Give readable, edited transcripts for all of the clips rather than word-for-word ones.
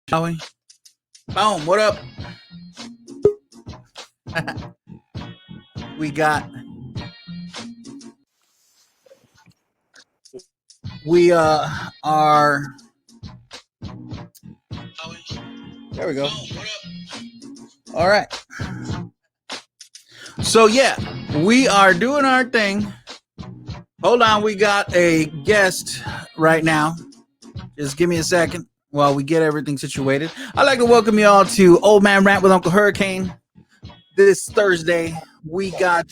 Shall we? Boom, what up? we are there we go. All right. So yeah, we are doing our thing. Hold on, we got a guest right now. Just give me a second while we get everything situated. I'd like to welcome you all to Old Man Rant with Uncle Hurrikane. This Thursday, we got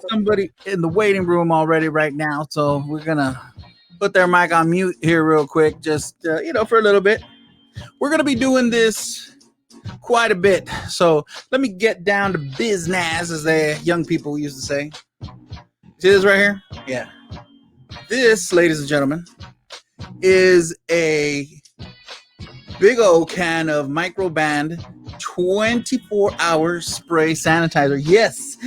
somebody in the waiting room already right now, so we're gonna put their mic on mute here real quick, just for a little bit. We're gonna be doing this quite a bit, so let me get down to business, as the young people used to say. See this right here? Yeah. This, ladies and gentlemen, is a big old can of Microband 24-hour spray sanitizer. Yes,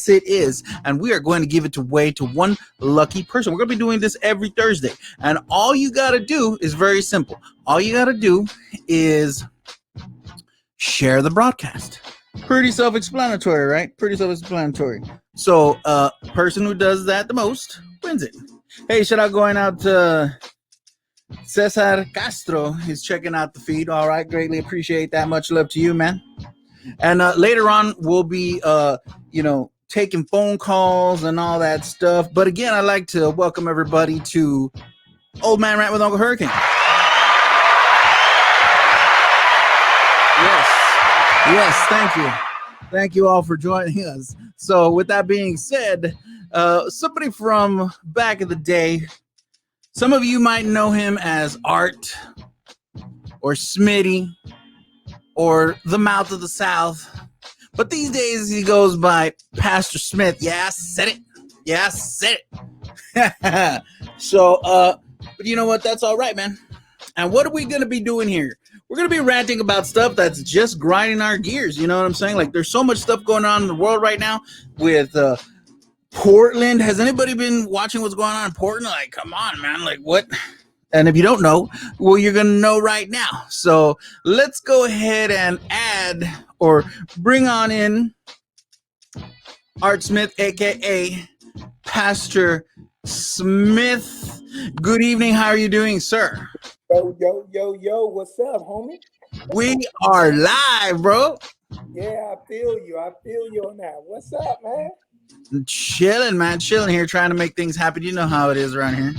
it is. And we are going to give it away to one lucky person. We're going to be doing this every Thursday. And all you got to do is very simple. All you got to do is share the broadcast. Pretty self-explanatory, right? Pretty self-explanatory. So, person who does that the most wins it. Hey, shout out going out to Cesar Castro. He's checking out the feed. All right, greatly appreciate that. Much love to you, man. And later on, we'll be, taking phone calls and all that stuff. But again, I'd like to welcome everybody to Old Man Rant with Uncle Hurrikane. Yes, thank you. Thank you all for joining us. So with that being said, somebody from back in the day, some of you might know him as Art or Smitty or the Mouth of the South. But these days he goes by Pastor Smith. Yeah, I said it. So, but you know what? That's all right, man. And what are we going to be doing here? We're going to be ranting about stuff that's just grinding our gears. You know what I'm saying? Like, there's so much stuff going on in the world right now with Portland. Has anybody been watching what's going on in Portland? Like, come on, man. Like, what? And if you don't know, well, you're going to know right now. So let's go ahead and add or bring on in Art Smith, a.k.a. Pastor Smith. Good evening. How are you doing, sir? Yo, what's up, homie? We are live, bro. Yeah, I feel you on that. What's up, man? Chilling, man. Chilling here, trying to make things happen. You know how it is around here.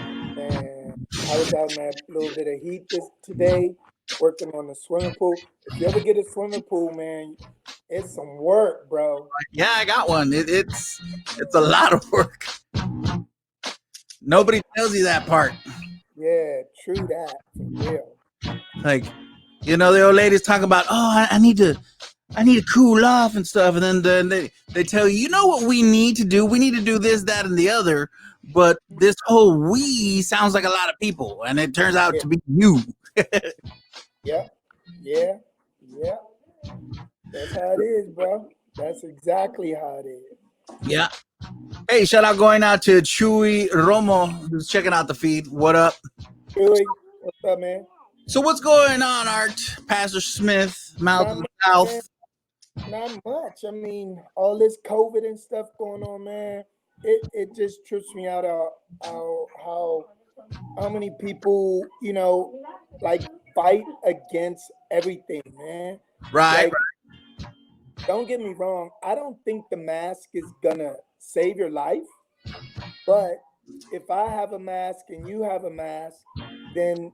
Man, I was out in that little bit of heat today, working on the swimming pool. If you ever get a swimming pool, man, it's some work, bro. Yeah, I got one. It's a lot of work. Nobody tells you that part. Yeah, true that, for real. Like, the old ladies talk about, oh, I need to cool off and stuff, and then they tell you, you know what we need to do? We need to do this, that, and the other. But this whole "we" sounds like a lot of people, and it turns out to be you. Yeah. That's how it is, bro. That's exactly how it is. Yeah. Hey, shout out going out to Chewy Romo, who's checking out the feed. What up? Chewy, what's up, man? So what's going on, Art? Pastor Smith, Mouth of the South? Not much. I mean, all this COVID and stuff going on, man. It just trips me out how many people, fight against everything, man. Right. Don't get me wrong. I don't think the mask is gonna save your life. But if I have a mask and you have a mask, then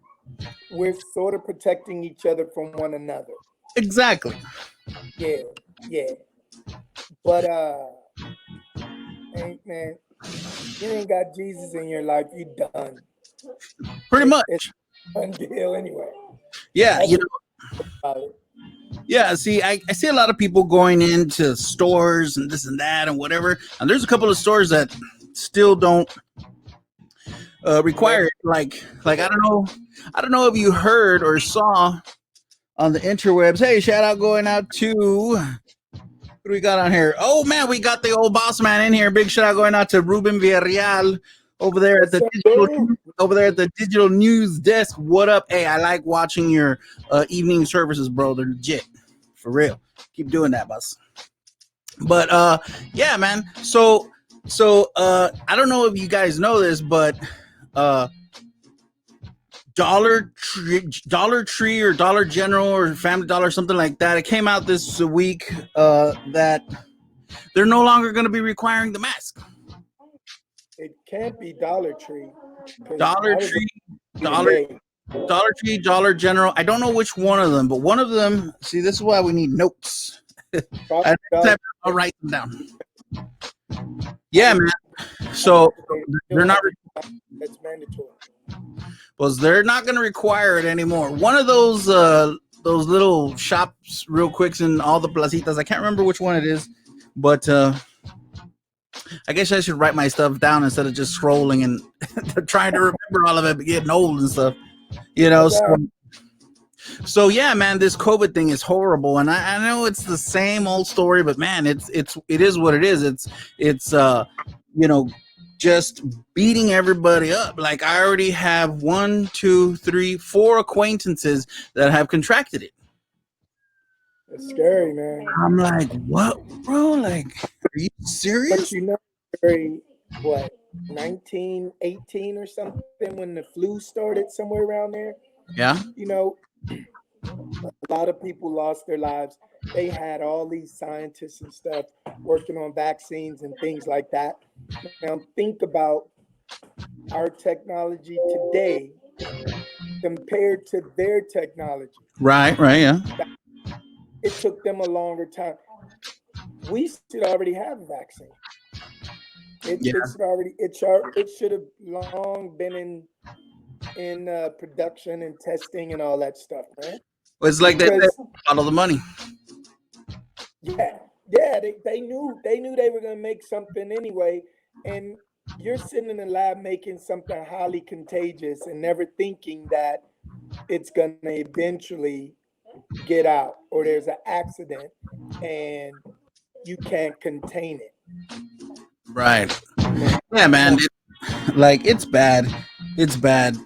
we're sort of protecting each other from one another. Exactly. Yeah. But man, you ain't got Jesus in your life, you done. Pretty much. It's a done deal anyway. Yeah, Yeah, see, I see a lot of people going into stores and this and that and whatever, and there's a couple of stores that still don't require it. Like I don't know if you heard or saw on the interwebs. Hey, shout out going out to what do we got on here? Oh man, we got the old boss man in here. Big shout out going out to Ruben Villarreal over there at the over there at the digital news desk. What up? Hey, I like watching your evening services, bro. They're legit, for real. Keep doing that, boss. But yeah, man. So I don't know if you guys know this, but uh, Dollar Tree, or Dollar General, or Family Dollar, something like that. It came out this week that they're no longer going to be requiring the mask. It can't be Dollar Tree because Dollar I was Tree, the Dollar day. Dollar Tree, Dollar General. I don't know which one of them, but one of them. See, this is why we need notes. I'll write them down. Yeah, man. So they're not. That's mandatory. Well, they're not going to require it anymore. One of those little shops, real quicks, in all the placitas. I can't remember which one it is, but I guess I should write my stuff down instead of just scrolling and trying to remember all of it, but getting old and stuff. You know. So yeah, man, this COVID thing is horrible, and I know it's the same old story, but man, it is what it is. It's you know, just beating everybody up. Like, I already have 1, 2, 3, 4 acquaintances that have contracted it. It's scary, man. I'm like, what, bro? Like, are you serious? But you know, very what 1918 or something when the flu started, somewhere around there. Yeah. You know, a lot of people lost their lives. They had all these scientists and stuff working on vaccines and things like that. Now think about our technology today compared to their technology. Right, yeah. It took them a longer time. We should already have a vaccine. It should have long been in production and testing and all that stuff, man. Well, it's like they follow the money. Yeah, they knew they were gonna make something anyway, and you're sitting in the lab making something highly contagious and never thinking that it's gonna eventually get out, or there's an accident and you can't contain it. Right. Yeah, man. It's bad. It's bad.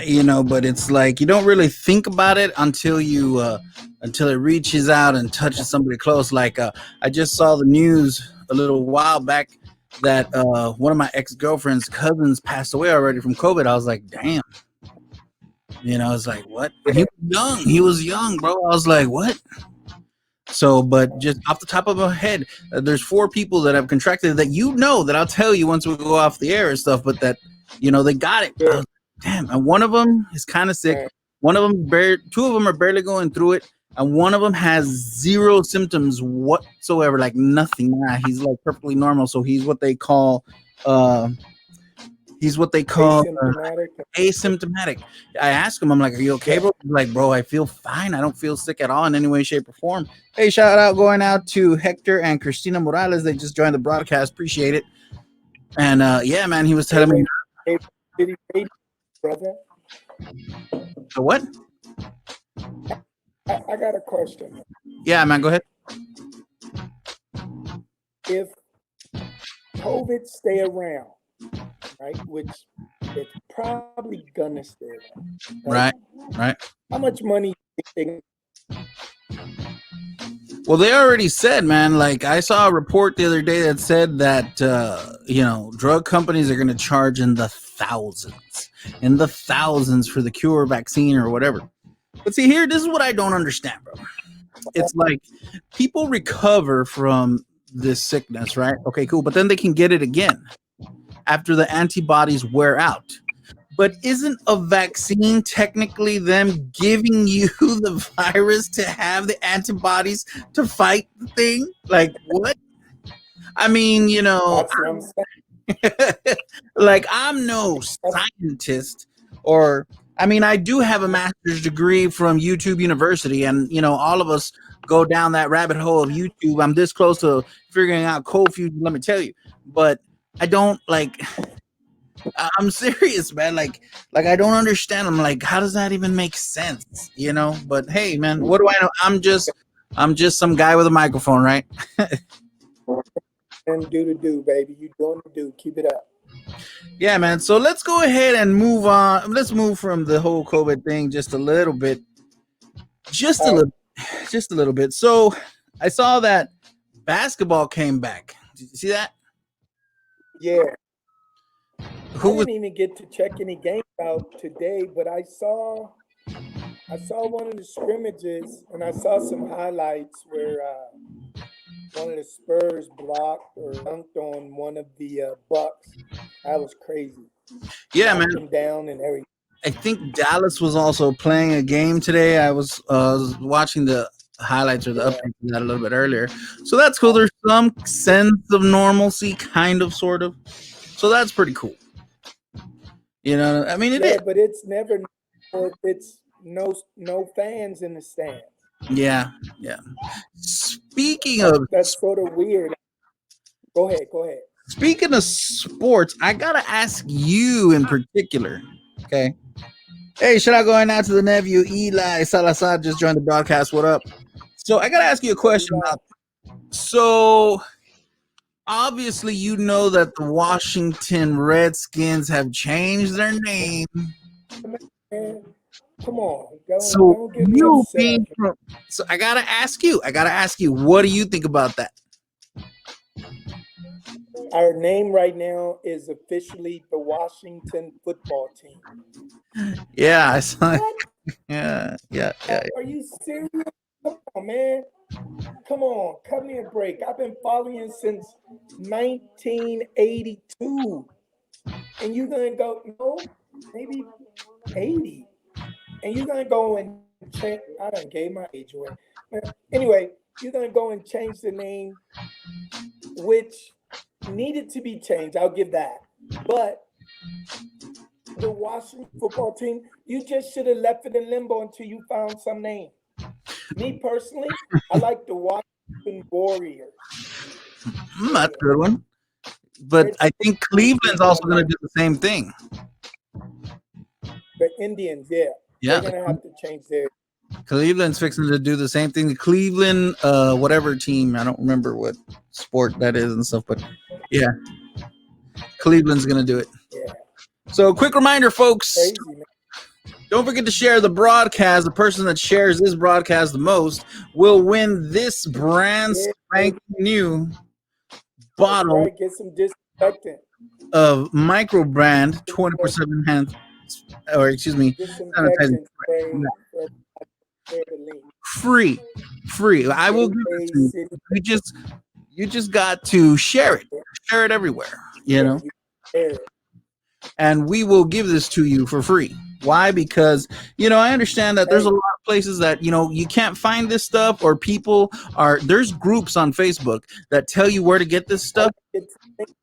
You know, but it's like you don't really think about it until it reaches out and touches somebody close. Like I just saw the news a little while back that one of my ex-girlfriend's cousins passed away already from COVID. I was like, damn. You know, it's like, what? And he was young. He was young, bro. I was like, what? So, but just off the top of my head, there's 4 people that have contracted that, that I'll tell you once we go off the air and stuff, but that, they got it. Like, damn. And one of them is kind of sick. One of them, 2 of them are barely going through it. And one of them has 0 symptoms whatsoever, like nothing. Nah, he's like perfectly normal. So he's what they call asymptomatic. I asked him, I'm like, are you okay, bro? He's like, bro, I feel fine. I don't feel sick at all in any way, shape, or form. Hey, shout out going out to Hector and Christina Morales. They just joined the broadcast. Appreciate it. And yeah, man, he was telling me. Brother. So what? I got a question. Yeah, man, go ahead. If COVID stay around, right, which it's probably gonna stay around. Right. How much money do you think? Well, they already said, man, like I saw a report the other day that said that, drug companies are going to charge in the thousands for the cure, vaccine, or whatever. But see here, this is what I don't understand, bro. It's like people recover from this sickness, right? Okay, cool. But then they can get it again after the antibodies wear out. But isn't a vaccine technically them giving you the virus to have the antibodies to fight the thing? Like, what? I mean, like, I'm no scientist, or I mean, I do have a master's degree from YouTube University, and all of us go down that rabbit hole of YouTube. I'm this close to figuring out cold fusion, let me tell you. But I don't I'm serious, man. Like I don't understand. I'm like, how does that even make sense? But hey, man, what do I know? I'm just some guy with a microphone, right? And do, baby. You doing the do. Keep it up. Yeah, man. So let's go ahead and move on. Let's move from the whole COVID thing just a little bit, just a All right. little, just a little bit. So I saw that basketball came back. Did you see that? Yeah. I Who was? didn't even get to check any games out today, but I saw one of the scrimmages and I saw some highlights where one of the Spurs blocked or dunked on one of the Bucks. That was crazy. Yeah, Knocked man. him down and everything. I think Dallas was also playing a game today. I was watching the highlights or the Yeah. updates of that a little bit earlier. So that's cool. Uh, There's some sense of normalcy, kind of, sort of. So that's pretty cool. You know, I mean, it is. yeah, but it's never if it's no fans in the stands. Yeah, yeah. Speaking That of that's sort of weird. Go ahead, go ahead. speaking of sports, I gotta ask you in particular. Okay. Hey, shout out going out to the nephew Eli Salazar just joined the broadcast. What up? So I gotta ask you a What you question got? about. So obviously, you know that the Washington Redskins have changed their name. Man, come on, don't So don't get me you upset. being from, so I gotta ask you. I gotta ask you. What do you think about that? Our name right now is officially the Washington Football Team. Yeah, I saw. What? Yeah, yeah, yeah. Are you serious? Come on, man. Come on, cut me a break. I've been following since 1982, and you're gonna go no, maybe 80, and you're gonna go and change. I done gave my age away. Anyway, you're gonna go and change the name, which needed to be changed. I'll give that, but the Washington football team, you just should have left it in limbo until you found some name. Me personally, I like the Washington Warriors. That's Yeah, a good one. But I think Redskins Cleveland's team, I also going to like do the same thing. the Indians. Yeah, they're Yeah, gonna have to change their. Cleveland's fixing to do the same thing. The Cleveland, whatever team, I don't remember what sport that is and stuff, but yeah, Cleveland's going to do it. Yeah, So, quick reminder, folks, crazy man. don't forget to share the broadcast. The person that shares this broadcast the most will win this brand Yeah, spanking new that's bottle right. Get some disinfectant. of micro brand Disinfect- 20% hand, or excuse me, sanitizing Disinfectant spray. Share the link. free. Free. I will give it Gateway to you. City. You just got to share it. Share it everywhere, you Yeah, know. you share it. And we will give this to you for free. Why? Because I understand that there's a Hey, lot of places that you can't find this stuff, or people are there's groups on Facebook that tell you where to get this how do stuff. I get to the link?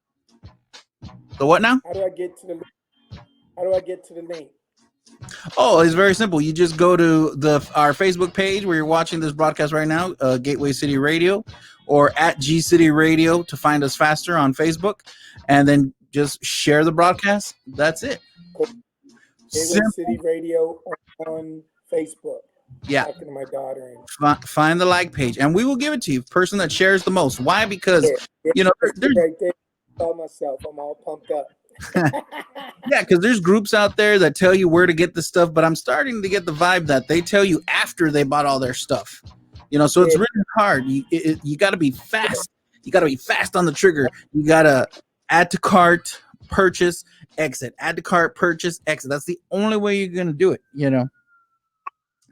The what now? How do I get to the link? How do I get to the link? Oh, it's very simple. You just go to our Facebook page where you're watching this broadcast right now, Gateway City Radio, or at G City Radio to find us faster on Facebook, and then just share the broadcast. That's it. Gateway Simple. City Radio on Facebook. Yeah. Talking to my daughter and Find the like page, and we will give it to you. Person that shares the most. Why? Because yeah, there's right there. I saw myself. I'm all pumped up. yeah, because there's groups out there that tell you where to get the stuff, but I'm starting to get the vibe that they tell you after they bought all their stuff. So it's Yeah, really hard. You got to be fast. You got to be fast on the trigger. You got to add to cart, purchase, exit. Add to cart, purchase, exit. That's the only way you're gonna do it.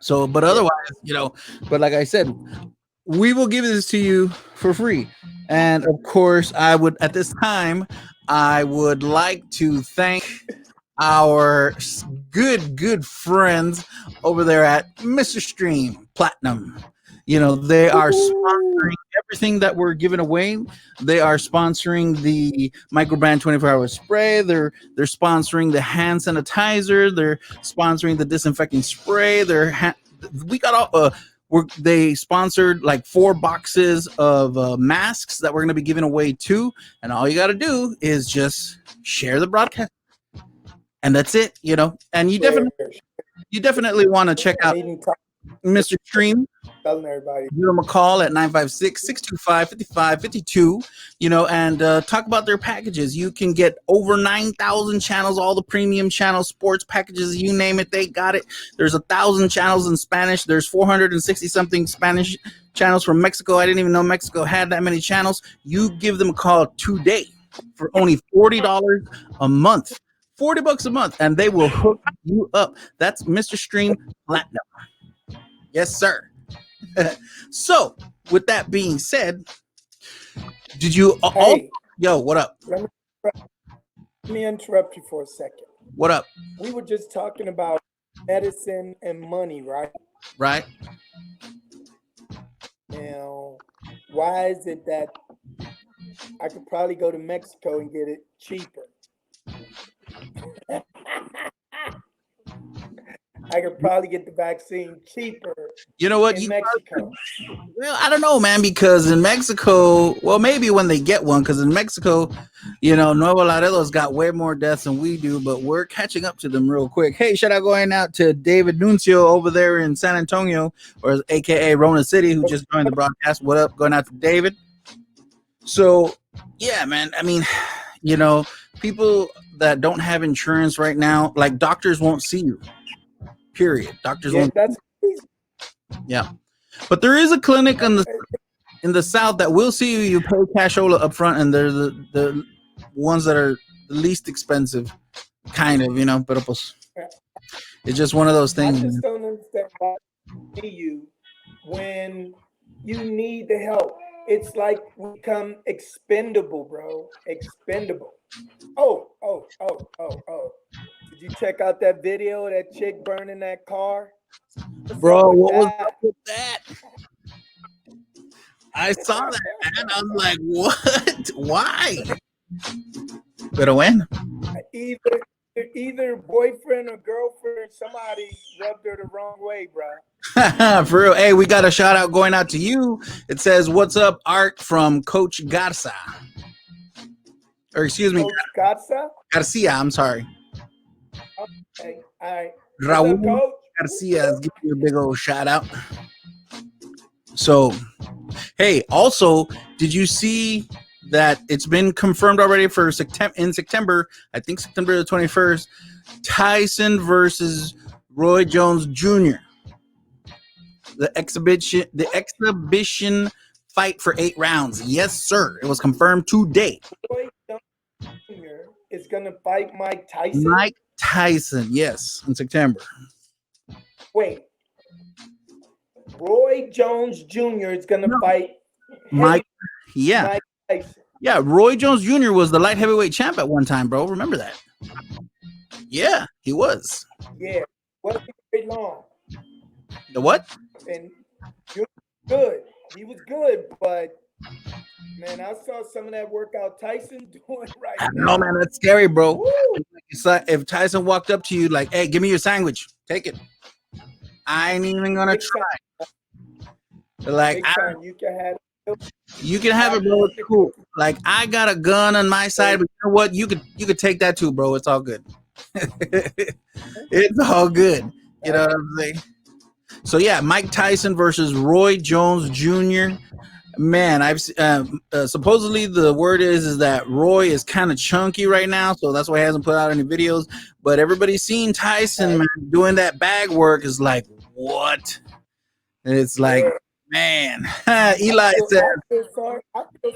So, but yeah. otherwise, but like I said, we will give this to you for free. And of course, at this time, I would like to thank our good friends over there at Mr. Stream Platinum. They are Woo-hoo. sponsoring everything that we're giving away. They are sponsoring the microbrand 24-hour spray. They're sponsoring the hand sanitizer. They're sponsoring the disinfecting spray. We got all they sponsored like 4 boxes of masks that we're going to be giving away too. And all you got to do is just share the broadcast, and that's it. And you Share. definitely want to check I out need to talk Mr. Stream. telling everybody. Give them a call at 956-625-5552, and talk about their packages. You can get over 9,000 channels, all the premium channels, sports packages, you name it, they got it. There's 1,000 channels in Spanish. There's 460 something Spanish channels from Mexico. I didn't even know Mexico had that many channels. You give them a call today for only $40 a month. $40 a month, and they will hook you up. That's Mr. Stream Platinum. Yes, sir. So, with that being said, did you Hey, yo, what up? let me interrupt you for a second. What up? We were just talking about medicine and money, right? Right? Now, why is it that I could probably go to Mexico and get it cheaper? I could probably get the vaccine cheaper You know what? in Mexico. Well, I don't know, man, because in Mexico, well, maybe when they get one, because in Mexico, Nuevo Laredo's got way more deaths than we do, but we're catching up to them real quick. Hey, shout out going out to David Nuncio over there in San Antonio, or AKA Rona City, who just joined the broadcast. What up? Going out to David. So, yeah, man, I mean, people that don't have insurance right now, like doctors won't see you. Period. Doctors won't. That's yeah, but there is a clinic in the South that will see you. You pay cashola up front, and they're the ones that are the least expensive, kind of, But it's just one of those things. I just don't understand why they see you when you need the help. It's like we become expendable, bro. Expendable. Oh. Did you check out that video of that chick burning that car? Bro, what was up with that? I saw that, man. I was like, what? Why? Better win. Either boyfriend or girlfriend, somebody rubbed her the wrong way, bro. For real. Hey, we got a shout out going out to you. It says, "What's up, Art?" from Coach Garza. Or excuse me, Coach Garza? Garcia. I'm sorry. Okay, all right. Raul What's up, Coach? Garcia is giving you a big old shout out. So, hey, also, did you see that it's been confirmed already for September? I think September the 21st. Tyson versus Roy Jones Jr. The exhibition fight for 8 rounds. Yes, sir. It was confirmed today. Roy Jones Jr. is gonna fight Mike Tyson. Mike Tyson, yes, in September. Wait. Roy Jones Jr. is gonna fight Mike. Yeah. Mike Tyson. Yeah, Roy Jones Jr. was the light heavyweight champ at one time, bro. Remember that? Yeah, he was. Yeah, wasn't very long. The what? And he was good. He was good, but man, I saw some of that workout Tyson doing right now. No, man, that's scary, bro. It's like if Tyson walked up to you like, "Hey, give me your sandwich. Take it. I ain't even gonna try." Like, you can have it, bro. It's cool. Like, I got a gun on my side, but you know what? You could take that too, bro. It's all good. It's all good. You know what I'm saying? So yeah, Mike Tyson versus Roy Jones Jr. Man, I've supposedly the word is that Roy is kind of chunky right now, so that's why he hasn't put out any videos. But everybody's seen Tyson, man, doing that bag work is like, what? And it's like, man, Eli said, I feel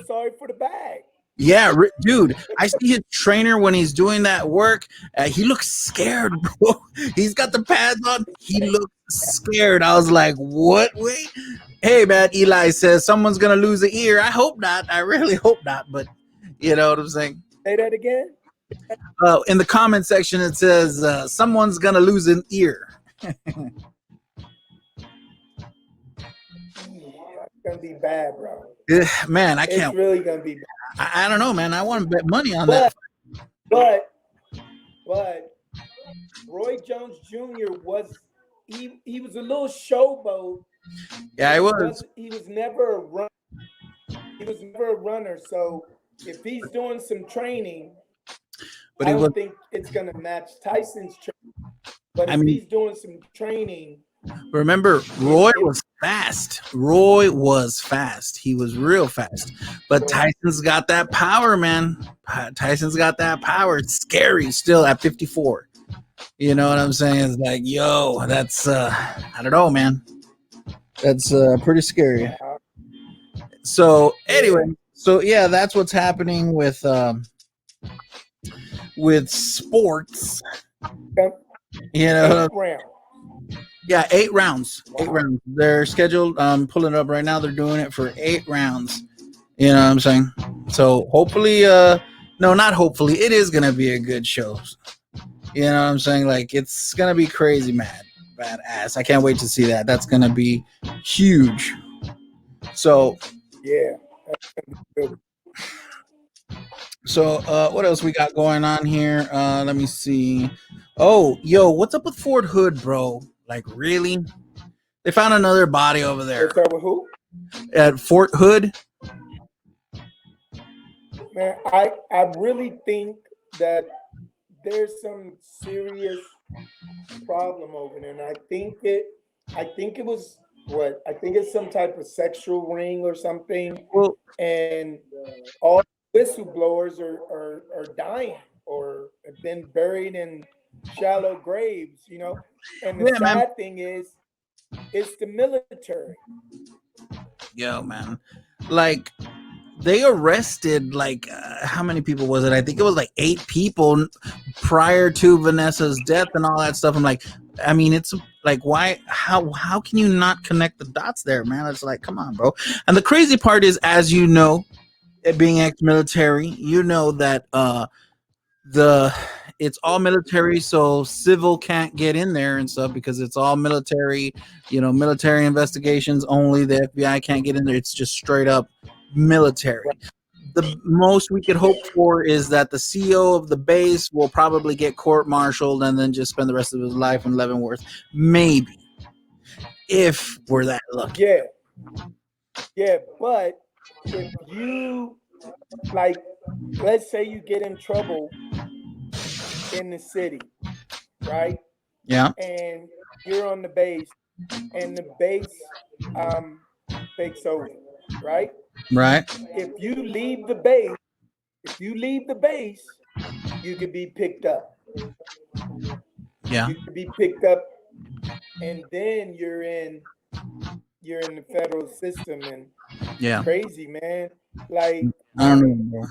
sorry for the bag. Yeah, dude, I see his trainer when he's doing that work. He looks scared, bro. He's got the pads on. He looks scared. I was like, what? Wait. Hey, man, Eli says someone's going to lose an ear. I hope not. I really hope not. But you know what I'm saying? Say that again. In the comment section, it says someone's going to lose an ear. It's going to be bad, bro. Man, I can't. It's really going to be bad. I don't know, man. I want to bet money on that. But Roy Jones Jr. was he was a little showboat. Yeah, he was. He was never a runner. He was never a runner. So if he's doing some training, I don't think it's going to match Tyson's training. But if he's doing some training, Remember, It, Roy it was fast. Roy was fast. He was real fast. But was, Tyson's got that power, man. Tyson's got that power. It's scary still at 54. You know what I'm saying? It's like, yo, that's I don't know, man. That's pretty scary. uh, So yeah, anyway, so yeah, that's what's happening with sports. um, You know, 8 rounds. yeah, 8 rounds. Eight Wow. rounds. They're scheduled. Pulling it up right now. They're doing it for 8 rounds. You know what I'm saying? So hopefully, no, not hopefully. It is gonna be a good show. You know what I'm saying? Like it's gonna be crazy, mad, badass. I can't wait to see that. That's gonna be huge. So, Yeah. Good. what else we got going on here? Let me see. Oh, yo, what's up with Fort Hood, bro? Like, really? They found another body over there What's up with who? at Fort Hood. Man, I really think that there's some serious problem over there. And I think it was what? I think it's some type of sexual ring or something. Well, And all whistleblowers are dying or have been buried in shallow graves. And the yeah, man. sad thing is it's the military. Yo, man. Like, they arrested like how many people was it? I think it was like 8 people prior to Vanessa's death and all that stuff. I'm like, I mean, it's like, why? How can you not connect the dots there, man? It's like, come on, bro. And the crazy part is, as you know, it being ex-military, you know that the it's all military, so civil can't get in there and stuff because it's all military. You know, military investigations only. The FBI can't get in there. It's just straight up military. The most we could hope for is that the CEO of the base will probably get court-martialed and then just spend the rest of his life in Leavenworth, maybe, if we're that lucky. Yeah, yeah. But if you like, let's say you get in trouble in the city, right? Yeah, And you're on the base, and the base um, takes over, right? right. If you leave the base, if you leave the base, you could be picked up. Yeah, You could be picked up, and then you're in the federal system, and it's yeah. crazy, man. Like, I don't know, bro.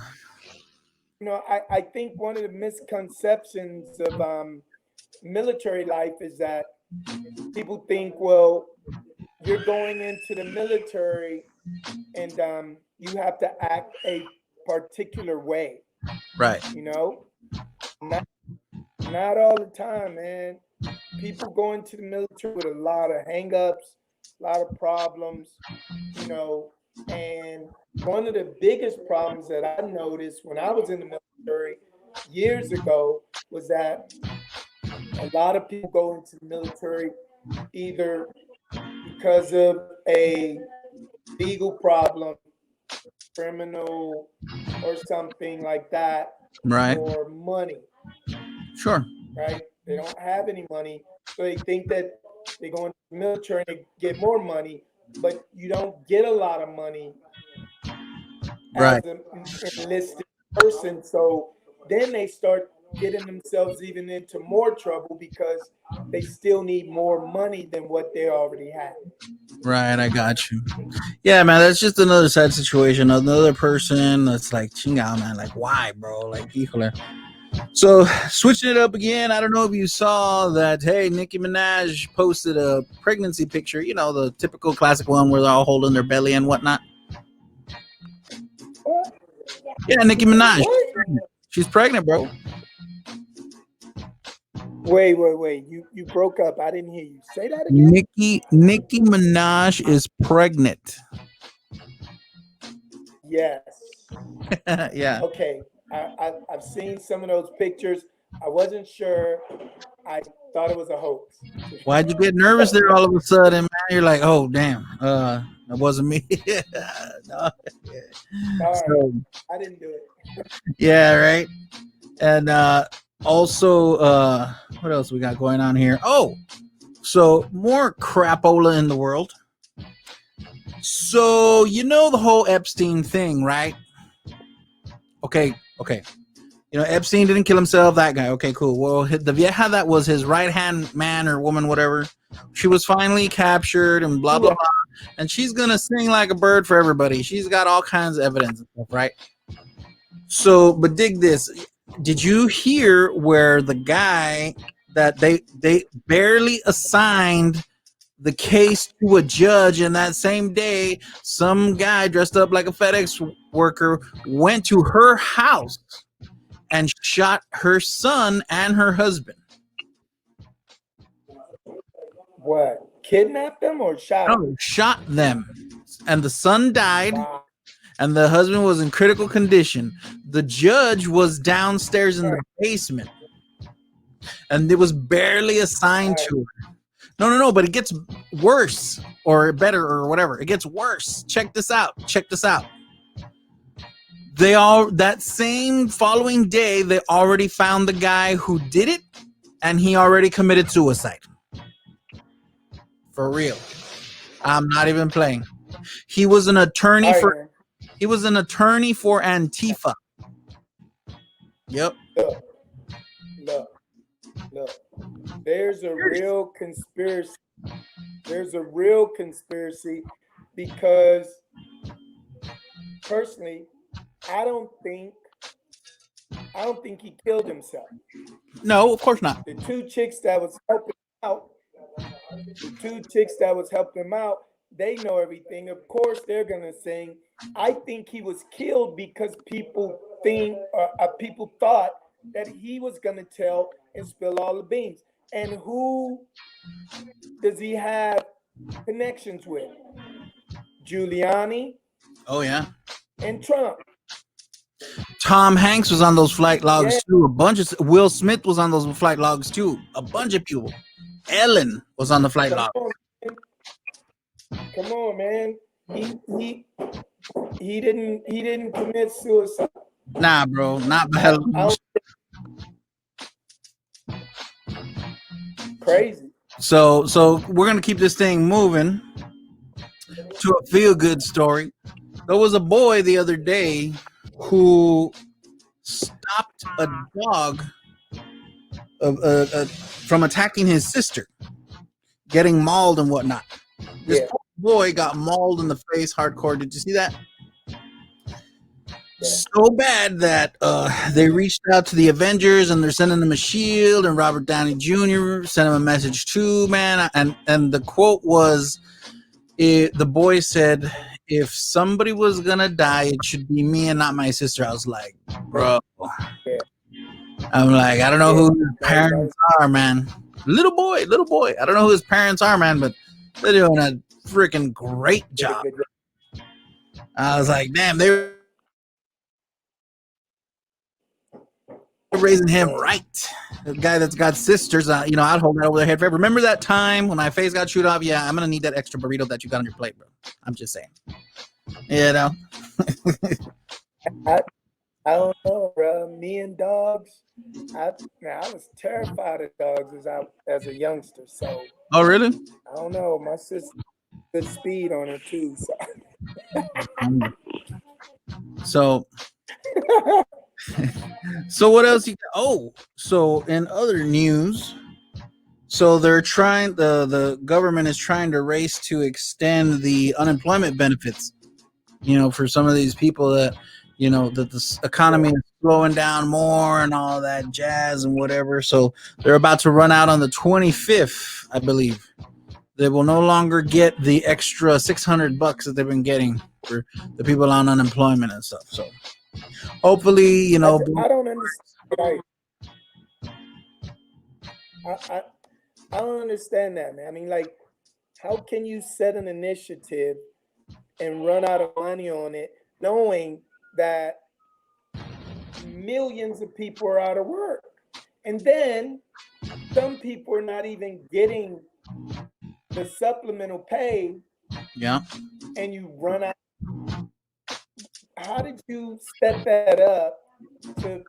I think one of the misconceptions of military life is that people think, well, you're going into the military and you have to act a particular way, Right, you know? Not not all the time, man. People go into the military with a lot of hangups, a lot of problems, you know, and one of the biggest problems that I noticed when I was in the military years ago was that a lot of people go into the military either because of a legal problem, criminal, or something like that, right. or money, Sure. right? They don't have any money, so they think that they go into the military and they get more money, but you don't get a lot of money Right, as an enlisted person. So then they start getting themselves even into more trouble because they still need more money than what they already have. right. I got you. Yeah, man, that's just another sad situation. Another person that's like, chinga, man, like, why, bro? Like, híjole. So, switching it up again, I don't know if you saw that. Hey, Nicki Minaj posted a pregnancy picture, you know, the typical classic one where they're all holding their belly and whatnot. What? Yeah, Nicki Minaj. What? She's pregnant, bro. Wait. You broke up. I didn't hear you. Say that again? Nicki Minaj is pregnant. Yes. Yeah. Okay. I've seen some of those pictures. I wasn't sure. I thought it was a hoax. Why'd you get nervous there all of a sudden, man? You're like, oh, damn. That wasn't me. No. Sorry. So, I didn't do it. yeah, right. And also, what else we got going on here? Oh, So more crapola in the world. So you know the whole Epstein thing, right? Okay. You know, Epstein didn't kill himself. That guy. Okay, cool. Well, the vieja that was his right hand man or woman, whatever, she was finally captured and blah blah Yeah. blah. And she's gonna sing like a bird for everybody. She's got all kinds of evidence and stuff, right? So, but dig this. Did you hear where the guy that they barely assigned the case to a judge, and that same day some guy dressed up like a FedEx worker went to her house and shot her son and her husband? What? Kidnapped them or shot them? No, shot them. And the son died Wow. and the husband was in critical condition. The judge was downstairs in the Right. basement and it was barely assigned Right. to her. No, but it gets worse or better or whatever. It gets worse. Check this out. They all, that same following day, they already found the guy who did it, and he already committed suicide. For real. I'm not even playing. He was an attorney All for right, he was an attorney for Antifa. Yep. look, look, look. There's a real conspiracy. There's a real conspiracy because personally, I don't think he killed himself. No, of course not. The two chicks that was helping out, they know everything. Of course, they're gonna sing. I think he was killed because people thought that he was gonna tell and spill all the beans. And who does he have connections with? Giuliani Oh yeah. and Trump. Tom Hanks was on those flight logs Yeah. too. A bunch of Will Smith was on those flight logs too. A bunch of people. Ellen was on the flight log. Come on, man. He didn't commit suicide. Nah, bro, not by Crazy. So we're gonna keep this thing moving to a feel good story. There was a boy the other day who stopped a dog from attacking his sister, getting mauled and whatnot. This poor boy got mauled in the face hardcore. Did you see that? So bad that they reached out to the Avengers and they're sending him a shield, and Robert Downey Jr. sent him a message too, man. And the quote was, the boy said, "If somebody was gonna die, it should be me and not my sister." I was like, bro. I'm like, I don't know who his parents are, man. Little boy. I don't know who his parents are, man, but they're doing a freaking great job. I was like, damn, they were raising him right. The guy that's got sisters, I'd hold that over their head forever. Remember that time when my face got chewed off? Yeah, I'm gonna need that extra burrito that you got on your plate, bro. I'm just saying. You know. I don't know, bro. Me and dogs. I was terrified of dogs as a youngster. So. Oh really? I don't know. My sister good speed on her too. So. So what else? So in other news, so they're trying. The government is trying to race to extend the unemployment benefits. For some of these people that that the economy is slowing down more and all that jazz and whatever. So they're about to run out on the 25th, I believe. They will no longer get the extra $600 that they've been getting for the people on unemployment and stuff. So hopefully, I don't understand. I don't understand that, man. I mean, like, how can you set an initiative and run out of money on it, knowing that millions of people are out of work, and then some people are not even getting the supplemental pay? Yeah. And you run out. How did you set that up to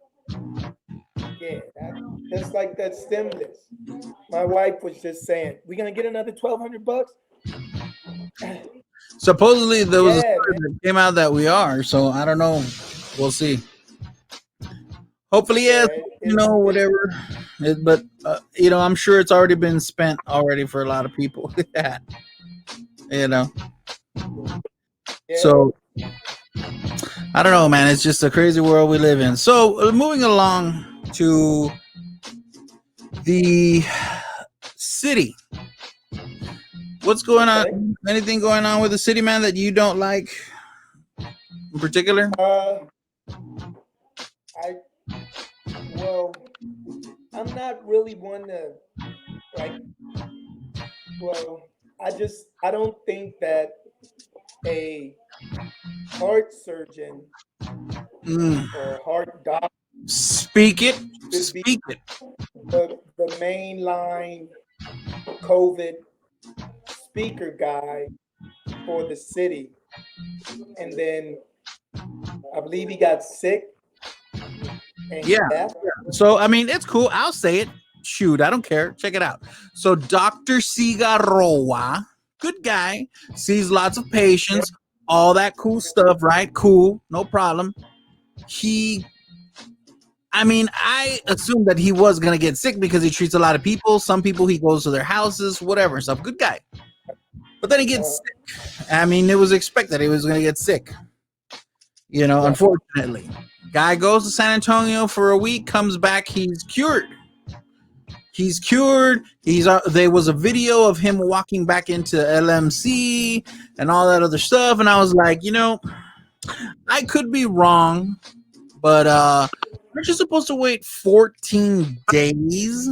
Yeah, that just like that stimulus. My wife was just saying, "We gonna get another $1,200?" Supposedly there was a Yeah, story man. that came out that we are, so I don't know. We'll see. Hopefully, yes. Yeah, it's Whatever. But I'm sure it's already been spent already for a lot of people. you know. yeah. So I don't know, man. It's just a crazy world we live in. So moving along to the city. What's going Okay. on? Anything going on with the city, man, that you don't like in particular? Uh, I well, I'm not really one to like. Well, I don't think that a heart surgeon Mm. or a heart doctor Speak it. should be Speak it. the mainline COVID speaker guy for the city. And then I believe he got sick and he Yeah. left. So I mean, it's cool. I'll say it. Shoot, I don't care. Check it out. So Dr. Cigarroa, good guy, sees lots of Yeah. patients, all that cool stuff, right? Cool, no problem. He I mean, I assumed that he was gonna get sick because he treats a lot of people. Some people he goes to their houses, whatever and stuff. Good guy. But then he Uh, gets sick. I mean, it was expected he was gonna get sick. right. Unfortunately. Guy goes to San Antonio for a week, comes back, he's cured. He's cured. There was a video of him walking back into LMC and all that other stuff, and I was like, I could be wrong, but aren't you supposed to wait 14 days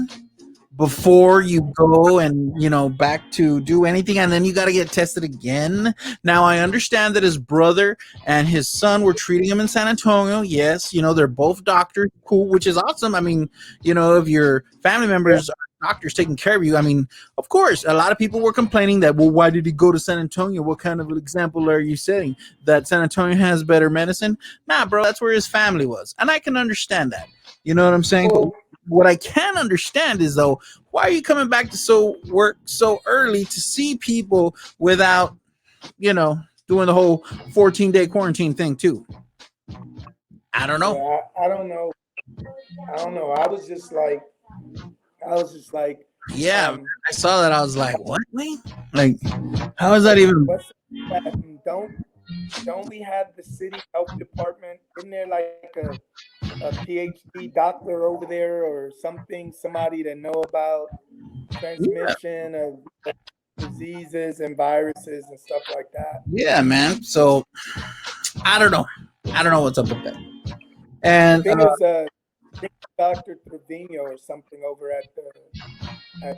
before you go and back to do anything, and then you got to get tested again? Now I understand that his brother and his son were treating him in San Antonio. Yes, they're both doctors, cool, which is awesome. I mean, if your family Yeah. members are doctors taking care of you, I mean, of course a lot of people were complaining that, well, why did he go to San Antonio? What kind of example are you setting, that San Antonio has better medicine? Nah, bro, that's where his family was, and I can understand that. You know what I'm saying? But Well, what I can understand is, though, why are you coming back to work so early to see people without, doing the whole 14-day quarantine thing too? I don't know. yeah, I don't know. I don't know. I was just like, Yeah, um, I saw that. I was like, what? Wait, like, how is that even? what's that? Don't we have the city health department? Isn't there like a PhD doctor over there or something? Somebody that know about Yeah, transmission of diseases and viruses and stuff like that. yeah, man. So I don't know. I don't know what's up with that. I And think it's Dr. Trevino or something over at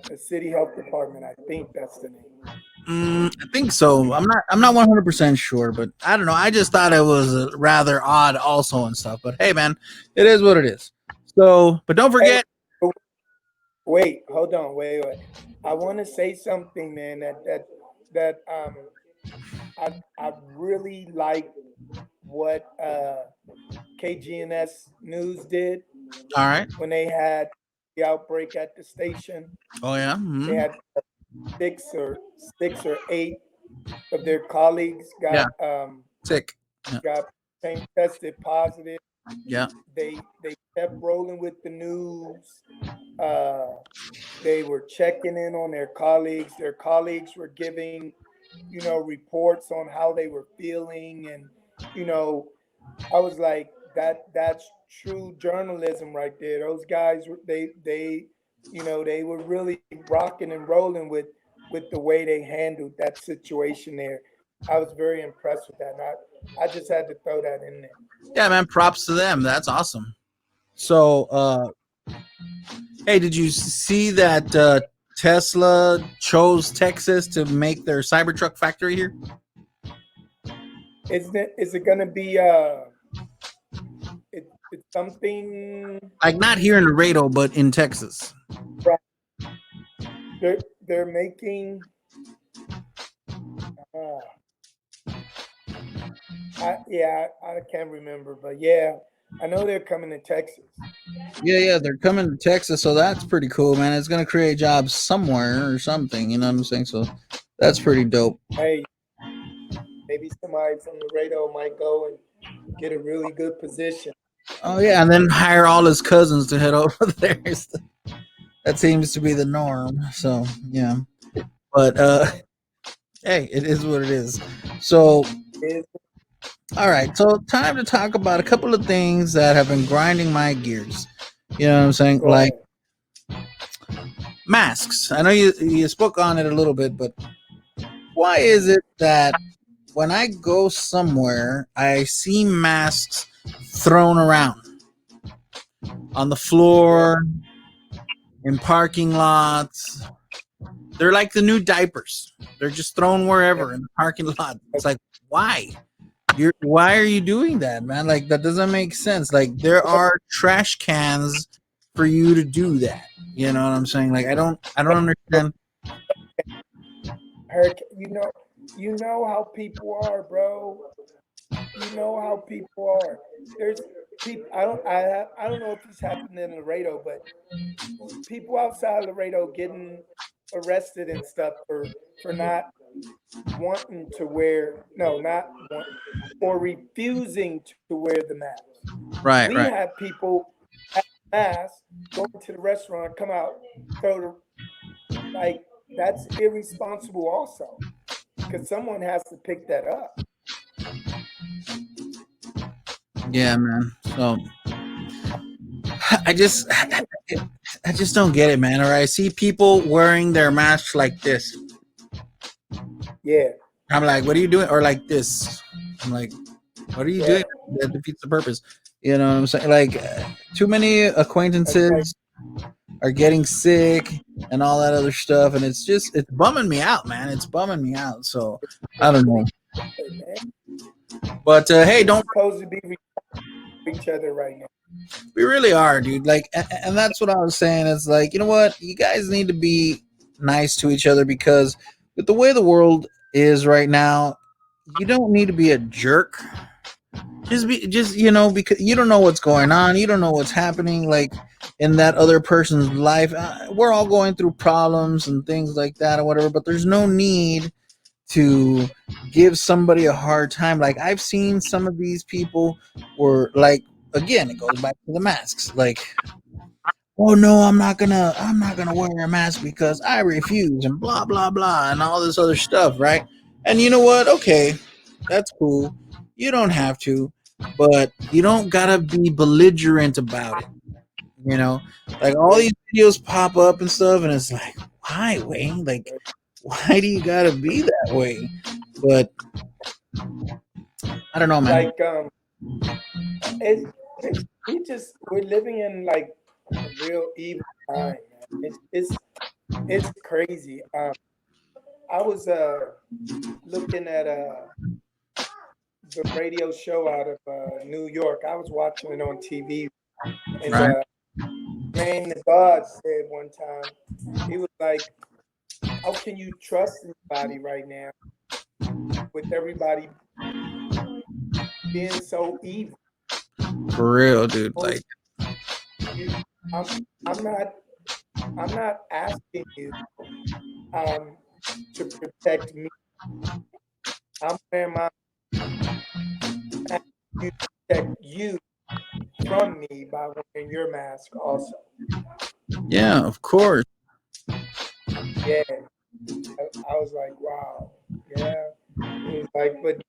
the city health department. I think that's the name. I think so. I'm not 100% sure, but I don't know. I just thought it was rather odd, also and stuff. But hey, man, it is what it is. So, but don't Hey, forget. wait, hold on, wait. I want to say something, man. That I really like what KGNS News did All right. when they had the outbreak at the station. Oh yeah. They had six or eight of their colleagues Yeah. Sick. Yeah. got tested positive. Yeah. They kept rolling with the news. Uh, they were checking in on their colleagues. Their colleagues were giving, reports on how they were feeling, and you know, I was like, that's true journalism right there. Those guys, they were really rocking and rolling with the way they handled that situation there. I was very impressed with that. And I just had to throw that in there. Yeah, man. Props to them. That's awesome. So, hey, did you see that Tesla chose Texas to make their Cybertruck factory here? Is it gonna be it's something Like not here in Laredo, but in Texas. right? They're making uh, I can't remember, but yeah, I know they're coming to Texas. Yeah, they're coming to Texas, so that's pretty cool, man. It's gonna create jobs somewhere or something. You know what I'm saying? So that's pretty dope. Hey, maybe somebody from Laredo might go and get a really good position. Oh yeah, and then hire all his cousins to head over there. That seems to be the norm. So yeah, but hey, it is what it is. So Is all right, so time to talk about a couple of things that have been grinding my gears. You know what I'm saying? go Like ahead. masks. I know you spoke on it a little bit, but why is it that when I go somewhere, I see masks thrown around on the Yeah. floor, in parking lots? They're like the new diapers. They're just thrown Yeah. wherever in the parking lot. It's like, why? Why are you doing that, man? Like that doesn't make sense. Like there are trash cans for you to do that. You know what I'm saying? Like I don't understand. Hurricane, you know how people are, bro. You know how people are. There's people. I don't know if this happened in Laredo, but people outside Laredo getting arrested and stuff for not wanting to wear no, not want or refusing to wear the mask. Right, We right. have people at mask going to the restaurant, come out, throw the like that's irresponsible also because someone has to pick that up. Yeah, man. So I just I just don't get it, man. Or I see people wearing their masks like this. Yeah, I'm like, what are you doing? Or like this. I'm like, what are you yeah. doing? That defeats the purpose. You know what I'm saying? Like, too many That's like acquaintances are getting sick and all that other stuff, and it's bumming me out, man. It's bumming me out. So I don't know, hey, man, but hey, we're don't supposed to be each other right now. we really are, dude? Like, and that's what I was saying. It's like, you know what? You guys need to be nice to each other because with the way the world is right now, you don't need to be a jerk. Just because you don't know what's going on, you don't know what's happening like in that other person's life. We're all going through problems and things like that or whatever, but there's no need to give somebody a hard time. Like I've seen some of these people were like, again, it goes back to the masks. Like, oh no, I'm not gonna wear a mask because I refuse and blah blah blah and all this other stuff, right? And you know what? Okay, that's cool. You don't have to, but you don't gotta be belligerent about it. You know, like all Yeah, these videos pop up and stuff, and it's like, why, Wayne? Like, why do you gotta be that way? But I don't know, man. like we're living in like a real evil time, man. It's crazy. I was looking at the radio show out of New York. I was watching it on TV, and Right? man, the God said one time, he was like, "How can you trust anybody right now with everybody being so evil?" For real, dude. Oh, Like, you, I'm I'm not I'm not asking you um to protect me. I'm wearing my mask to protect you from me by wearing your mask also. yeah, of course. Yeah, I was like, wow, yeah. He was like, but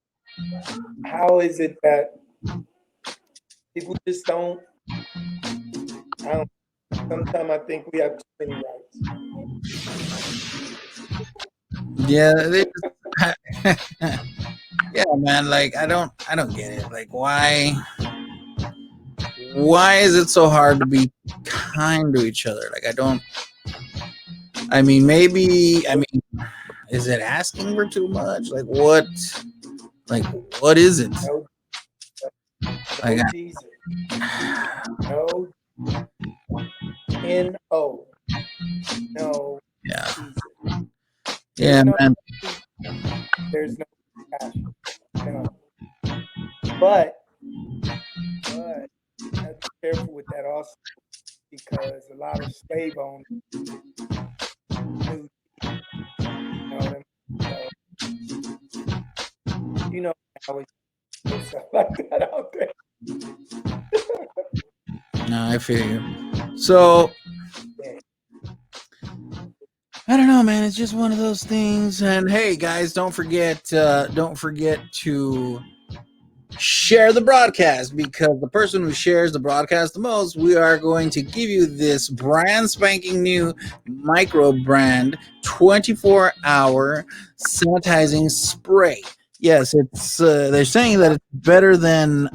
how is it that people just don't? I don't. Sometimes I think we have too many rights. Yeah, yeah, man. Like, I don't get it. Like, why is it so hard to be kind to each other? Like, I don't. I mean, maybe. I mean, is it asking for too much? Like, what? Like, what is it? No, Like, no Jesus, no no, no yeah, Jesus. There's yeah, no man. there's no compassion. No, but but careful with that also because a lot of slave owners knew, you know what I mean? So, you know, I always throw stuff like that out there. No, I feel you. So Yeah. I don't know, man. It's just one of those things. And hey, guys, don't forget to share the broadcast because the person who shares the broadcast the most, we are going to give you this brand spanking new micro brand 24-hour sanitizing spray. Yes, it's they're saying that it's better than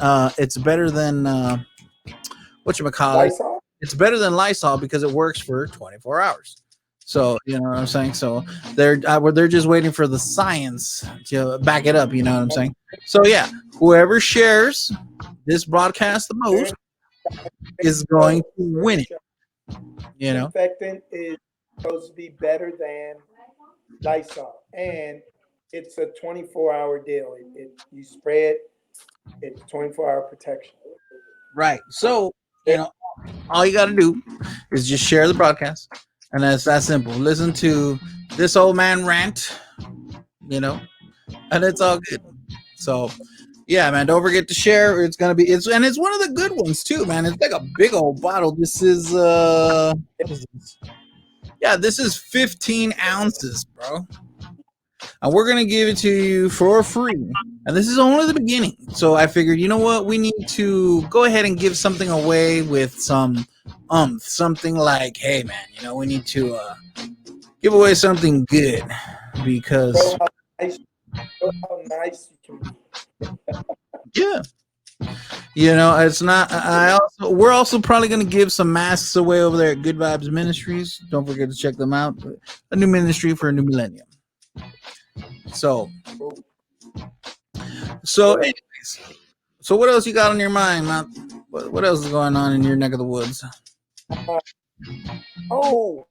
whatchamacallit. Lysol? It's better than Lysol because it works for 24 hours. So you know what I'm saying. So they're just waiting for the science to back it up. You know what I'm saying. So yeah, whoever shares this broadcast the most is going to win it. You know. Disinfectant is supposed to be better than Lysol, and it's a 24-hour deal. You spray it, it's 24-hour protection. Right. So you know, all you got to do is just share the broadcast, and that's that simple. Listen to this old man rant. You know, and it's all good. So yeah, man, don't forget to share. It's gonna be it's one of the good ones too, man. It's like a big old bottle. This is what is this? Yeah, this is 15 ounces, bro. And we're gonna give it to you for free. And this is only the beginning. So I figured, you know what, we need to go ahead and give something away with some something like, hey man, you know, we need to give away something good because Show how nice, show how nice you can be. yeah. You know, it's not. We're also probably going to give some masks away over there at Good Vibes Ministries. Don't forget to check them out. A new ministry for a new millennium. So, Oh, good. anyways, so what else you got on your mind, man? What else is going on in your neck of the woods? Uh, oh,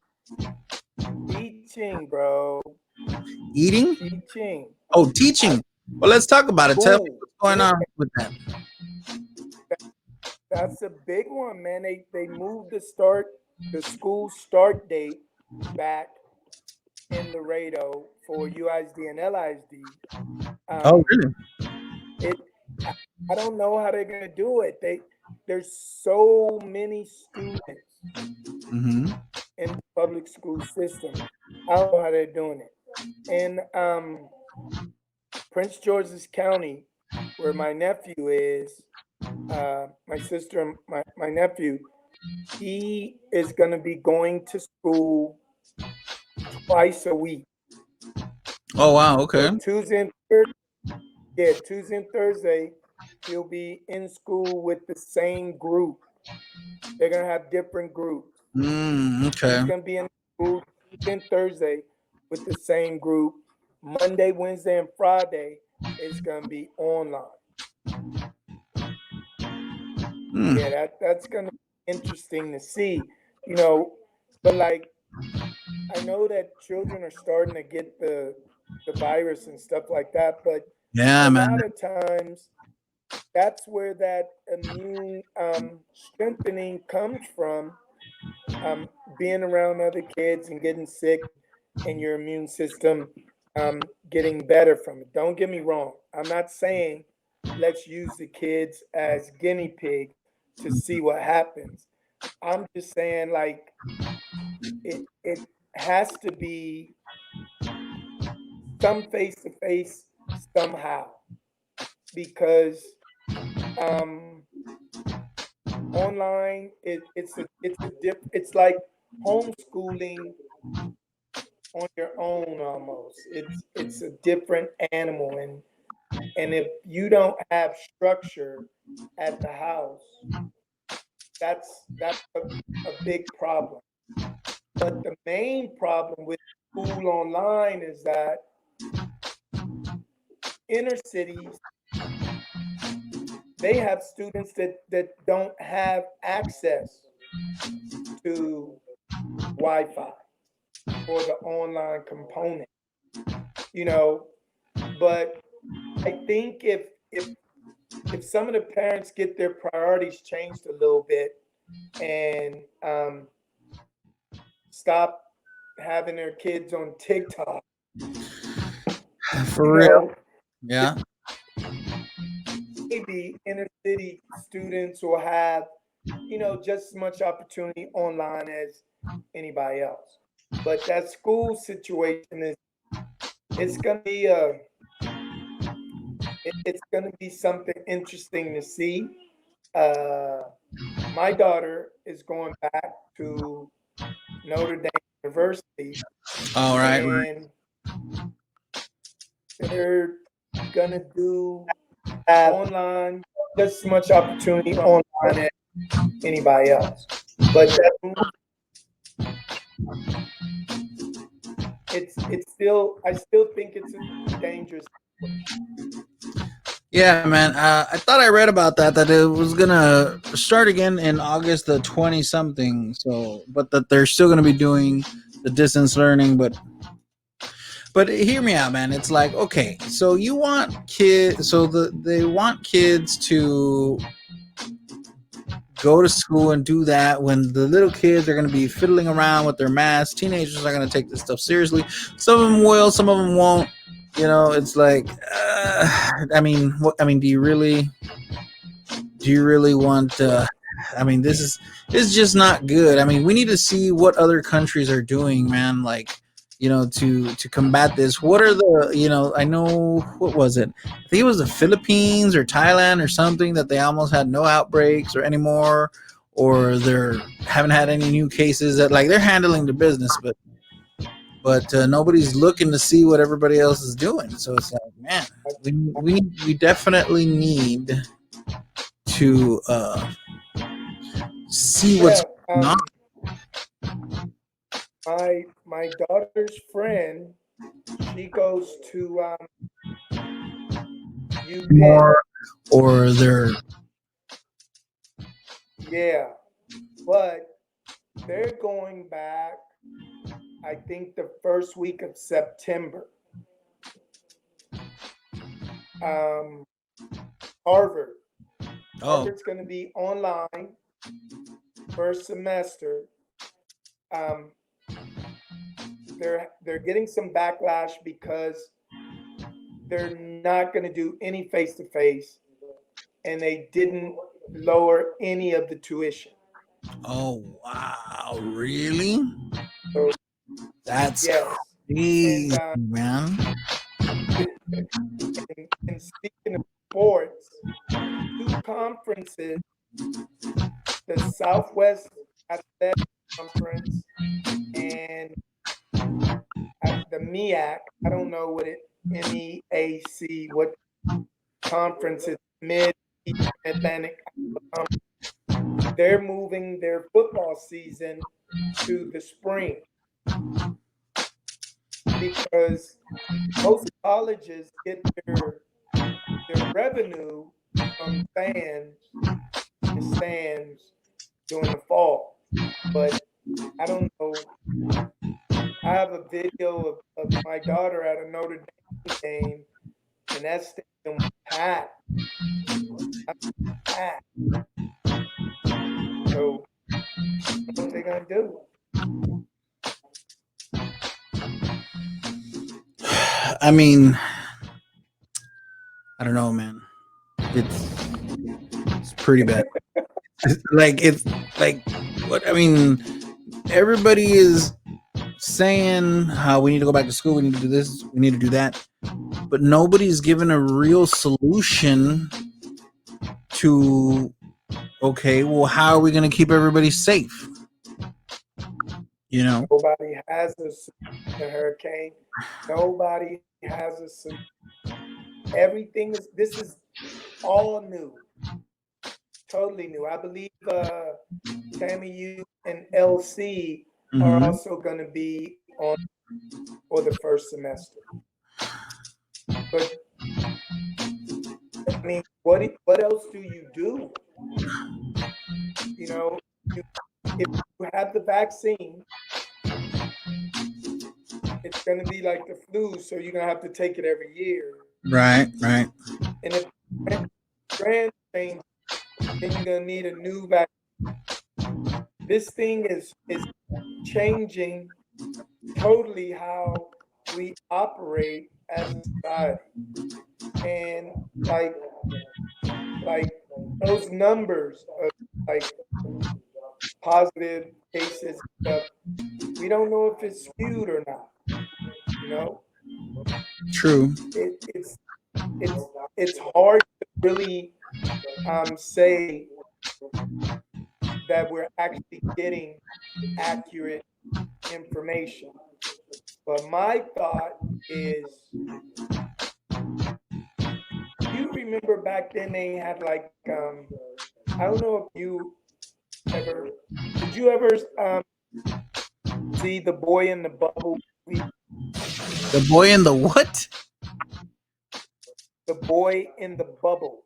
teaching, bro. Eating? Teaching. Oh, I teaching. Well, let's talk about it. Tell me school. what's going Yeah, on with that. that's a big one, man. They moved the school start date back in Laredo for UISD and LISD. Oh, Um, really? it I, I don't know how they're gonna do it. There's so many students Mm-hmm. in the public school system. I don't know how they're doing it. In Prince George's County, where my nephew is, my sister and my nephew, he is going to be going to school twice a week. Oh, wow. So Okay. Tuesday and Thursday, he'll be in school with the same group. They're going to have different groups. Okay. He's going to be in school Tuesday and Thursday with the same group. Monday, Wednesday, and Friday is going to be online. Hmm. Yeah, that's going to be interesting to see, you know. But like, I know that children are starting to get the virus and stuff like that, but Yeah, a man. lot of times that's where that immune strengthening comes from, being around other kids and getting sick and your immune system getting better from it. Don't get me wrong. I'm not saying let's use the kids as guinea pigs to see what happens. I'm just saying like it has to be some face to face somehow because um online it's like homeschooling on your own almost. It's a different animal, and if you don't have structure at the house, that's a big problem. But the main problem with school online is that inner cities, they have students that don't have access to Wi-Fi or the online component, you know. But I think if if some of the parents get their priorities changed a little bit and stop having their kids on TikTok, For you real. know, Yeah. maybe inner city students will have, just as much opportunity online as anybody else. But that school situation is it's gonna be it's gonna be something interesting to see. Uh, my daughter is going back to Notre Dame University, All right. Right. and they're gonna do Have online just as much opportunity online as anybody else. But it's still I still think it's a dangerous situation. Yeah, man. I thought I read about that it was gonna start again in August the 20 something. So, but that they're still gonna be doing the distance learning. But hear me out, man. It's like, okay, so you want kids, so they want kids to go to school and do that when the little kids are going to be fiddling around with their masks. Teenagers are going to take this stuff seriously. Some of them will, some of them won't. It's like, I mean, what? I mean, do you really want? I mean, this is just not good. I mean, we need to see what other countries are doing, man. Like, to combat this. What are the? I know, what was it? I think it was the Philippines or Thailand or something that they almost had no outbreaks or anymore, or they're haven't had any new cases. That, like, they're handling the business, but nobody's looking to see what everybody else is doing. So it's like, man, we definitely need to see what's Yeah, going on. my daughter's friend, she goes to UPenn. Or they're Yeah, but they're going back. I think the first week of September. Um, Harvard. oh Harvard's going to be online first semester. Um, they're getting some backlash because they're not going to do any face to face, and they didn't lower any of the tuition. oh wow, really? So That's yes, and crazy, man. and speaking of sports, two conferences, the Southwest Athletic Conference and the MEAC. I don't know what it MEAC what conference is, Mid Atlantic Conference. They're moving their football season to the spring because most colleges get their revenue from fans in the stands during the fall. But I don't know. I have a video of my daughter at a Notre Dame game, and that stadium was packed. Packed. So what are they gonna do? I mean, I don't know, man. It's it's pretty bad. It's like, what? I mean, everybody is saying how we need to go back to school, we need to do this, we need to do that, but nobody's given a real solution to, okay, well, how are we going to keep everybody safe? Nobody has a hurricane. Nobody has a solution. Everything is. This is all new, totally new. I believe Tammy U and LC are Mm-hmm. also going to be on for the first semester. But I mean, what else do you do? You know, if you have the vaccine, it's going to be like the flu, so you're going to have to take it every year. Right. And if brand change, then you're gonna need a new vaccine. This thing is changing totally how we operate as a society. And like like those numbers of like positive cases and stuff, we don't know if it's skewed or not. You know, True. it, it's it's it's hard to really say that we're actually getting accurate information. But my thought is, you remember back then they had like I don't know if you ever did you ever see the Boy in the Bubble movie? The boy in the what? The Boy in the Bubble.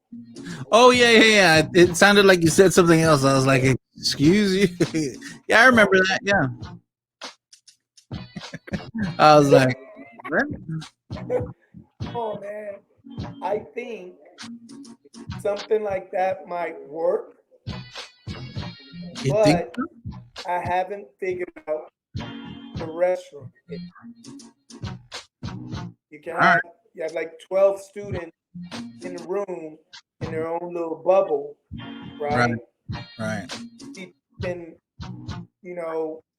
Oh yeah, yeah, yeah. It sounded like you said something else. I was like, excuse you. Yeah, I remember Oh, that. Yeah. I was like, what? oh man, I think something like that might work, You think but I haven't figured out the restroom. You can all right, have like 12 students in the room in their own little bubble, right, right? right. Each can,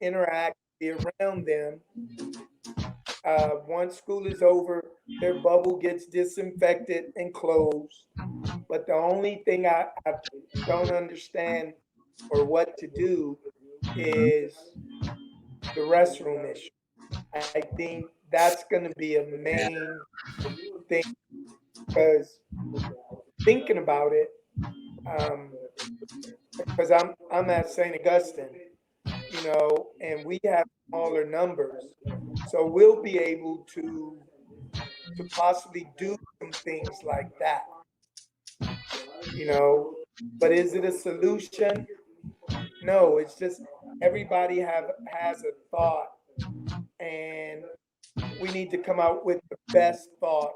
interact, be around them. Once school is over, their bubble gets disinfected and closed. But the only thing I don't understand or what to do is the restroom issue. I think that's going to be a Yeah, main thing because thinking about it, um, because I'm at St. Augustine, and we have smaller numbers, so we'll be able to possibly do some things like that, you know. But is it a solution? No, it's just everybody have has a thought, and we need to come out with the best thought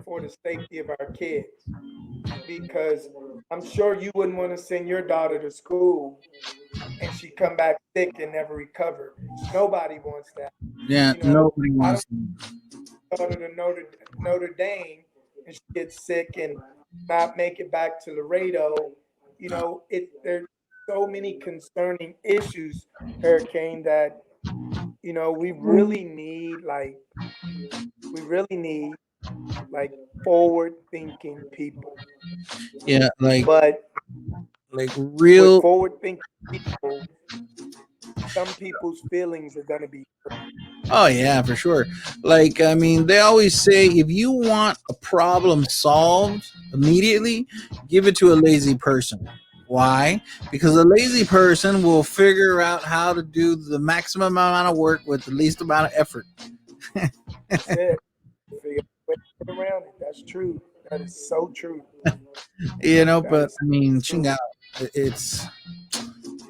for the safety of our kids. Because I'm sure you wouldn't want to send your daughter to school and she come back sick and never recover. Nobody wants that. yeah. You know, Nobody I don't wants. go to the Notre Dame and she gets sick and not make it back to Laredo. There's so many concerning issues, Hurricane, that we really need like forward thinking people. Yeah, But like with real. forward thinking people, some people's feelings are going to be hurt. Oh yeah, for sure. Like I mean, they always say if you want a problem solved immediately, give it to a lazy person. Why? Because a lazy person will figure out how to do the maximum amount of work with the least amount of effort. That's it. Figure out a way to get around it. That's true. That is so true. That But is I mean, true. chinga, it's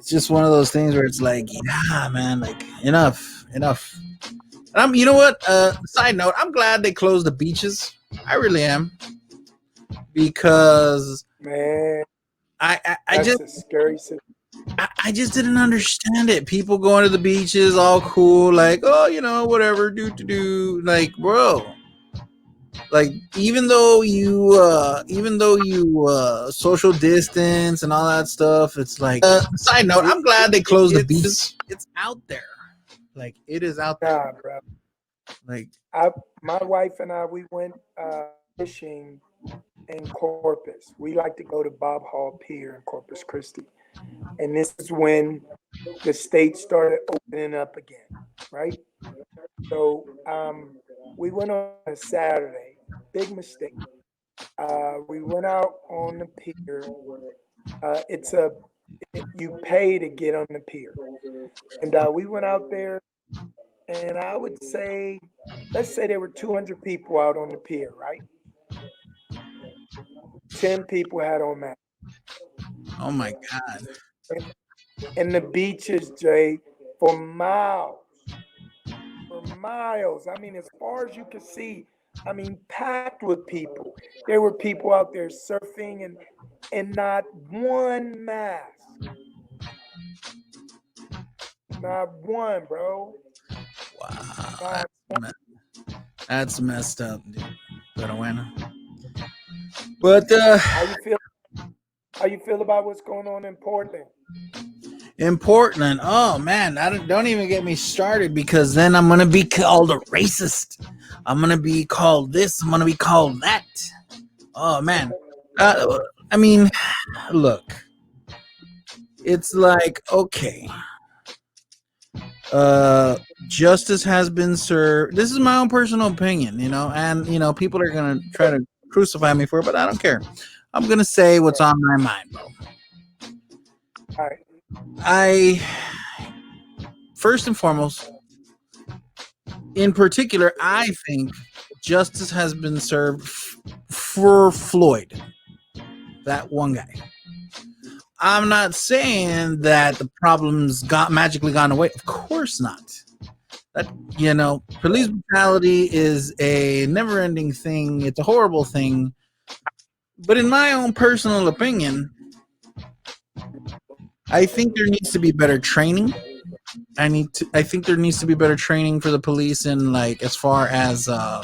just one of those things where it's like, yeah, man, like enough, enough. And you know what? Side note, I'm glad they closed the beaches. I really am because Man, I that's just a scary situation. I just didn't understand it. People going to the beaches, all cool, like oh, whatever, do, like bro, like even though you social distance and all that stuff, it's like. Side note, I'm glad they It closed the gets beaches. It's out there, like it is out there, nah, bro. like My wife and I, we went fishing in Corpus. We like to go to Bob Hall Pier in Corpus Christi, and this is when the state started opening up again, right? So we went on a Saturday. Big mistake. We went out on the pier. You pay to get on the pier, and we went out there, and I would say, let's say there were 200 people out on the pier, right? 10 people had on masks. oh my god, And, and the beaches, Jay, for miles, for miles. I mean, as far as you could see, I mean, packed with people. There were people out there surfing and not one mask. Not one, bro. Wow, Not one. that's messed up, dude. Pero bueno. But How you feel? How you feel about what's going on in Portland? in Portland, oh man, don't even get me started because then I'm gonna be called a racist. I'm gonna be called this. I'm gonna be called that. Oh man. Uh, I mean, look, it's like okay, uh, justice has been served. This is my own personal opinion, and people are gonna try to crucify me for it, but I don't care. I'm gonna say what's Right. on my mind, bro. All right. I first and foremost, in particular, I think justice has been served for Floyd, that one guy. I'm not saying that the problems got magically gone away. Of course not. That police Right. brutality is a never-ending thing. It's a horrible thing. But in my own personal opinion, I think there needs to be better training. I think there needs to be better training for the police in like as far as how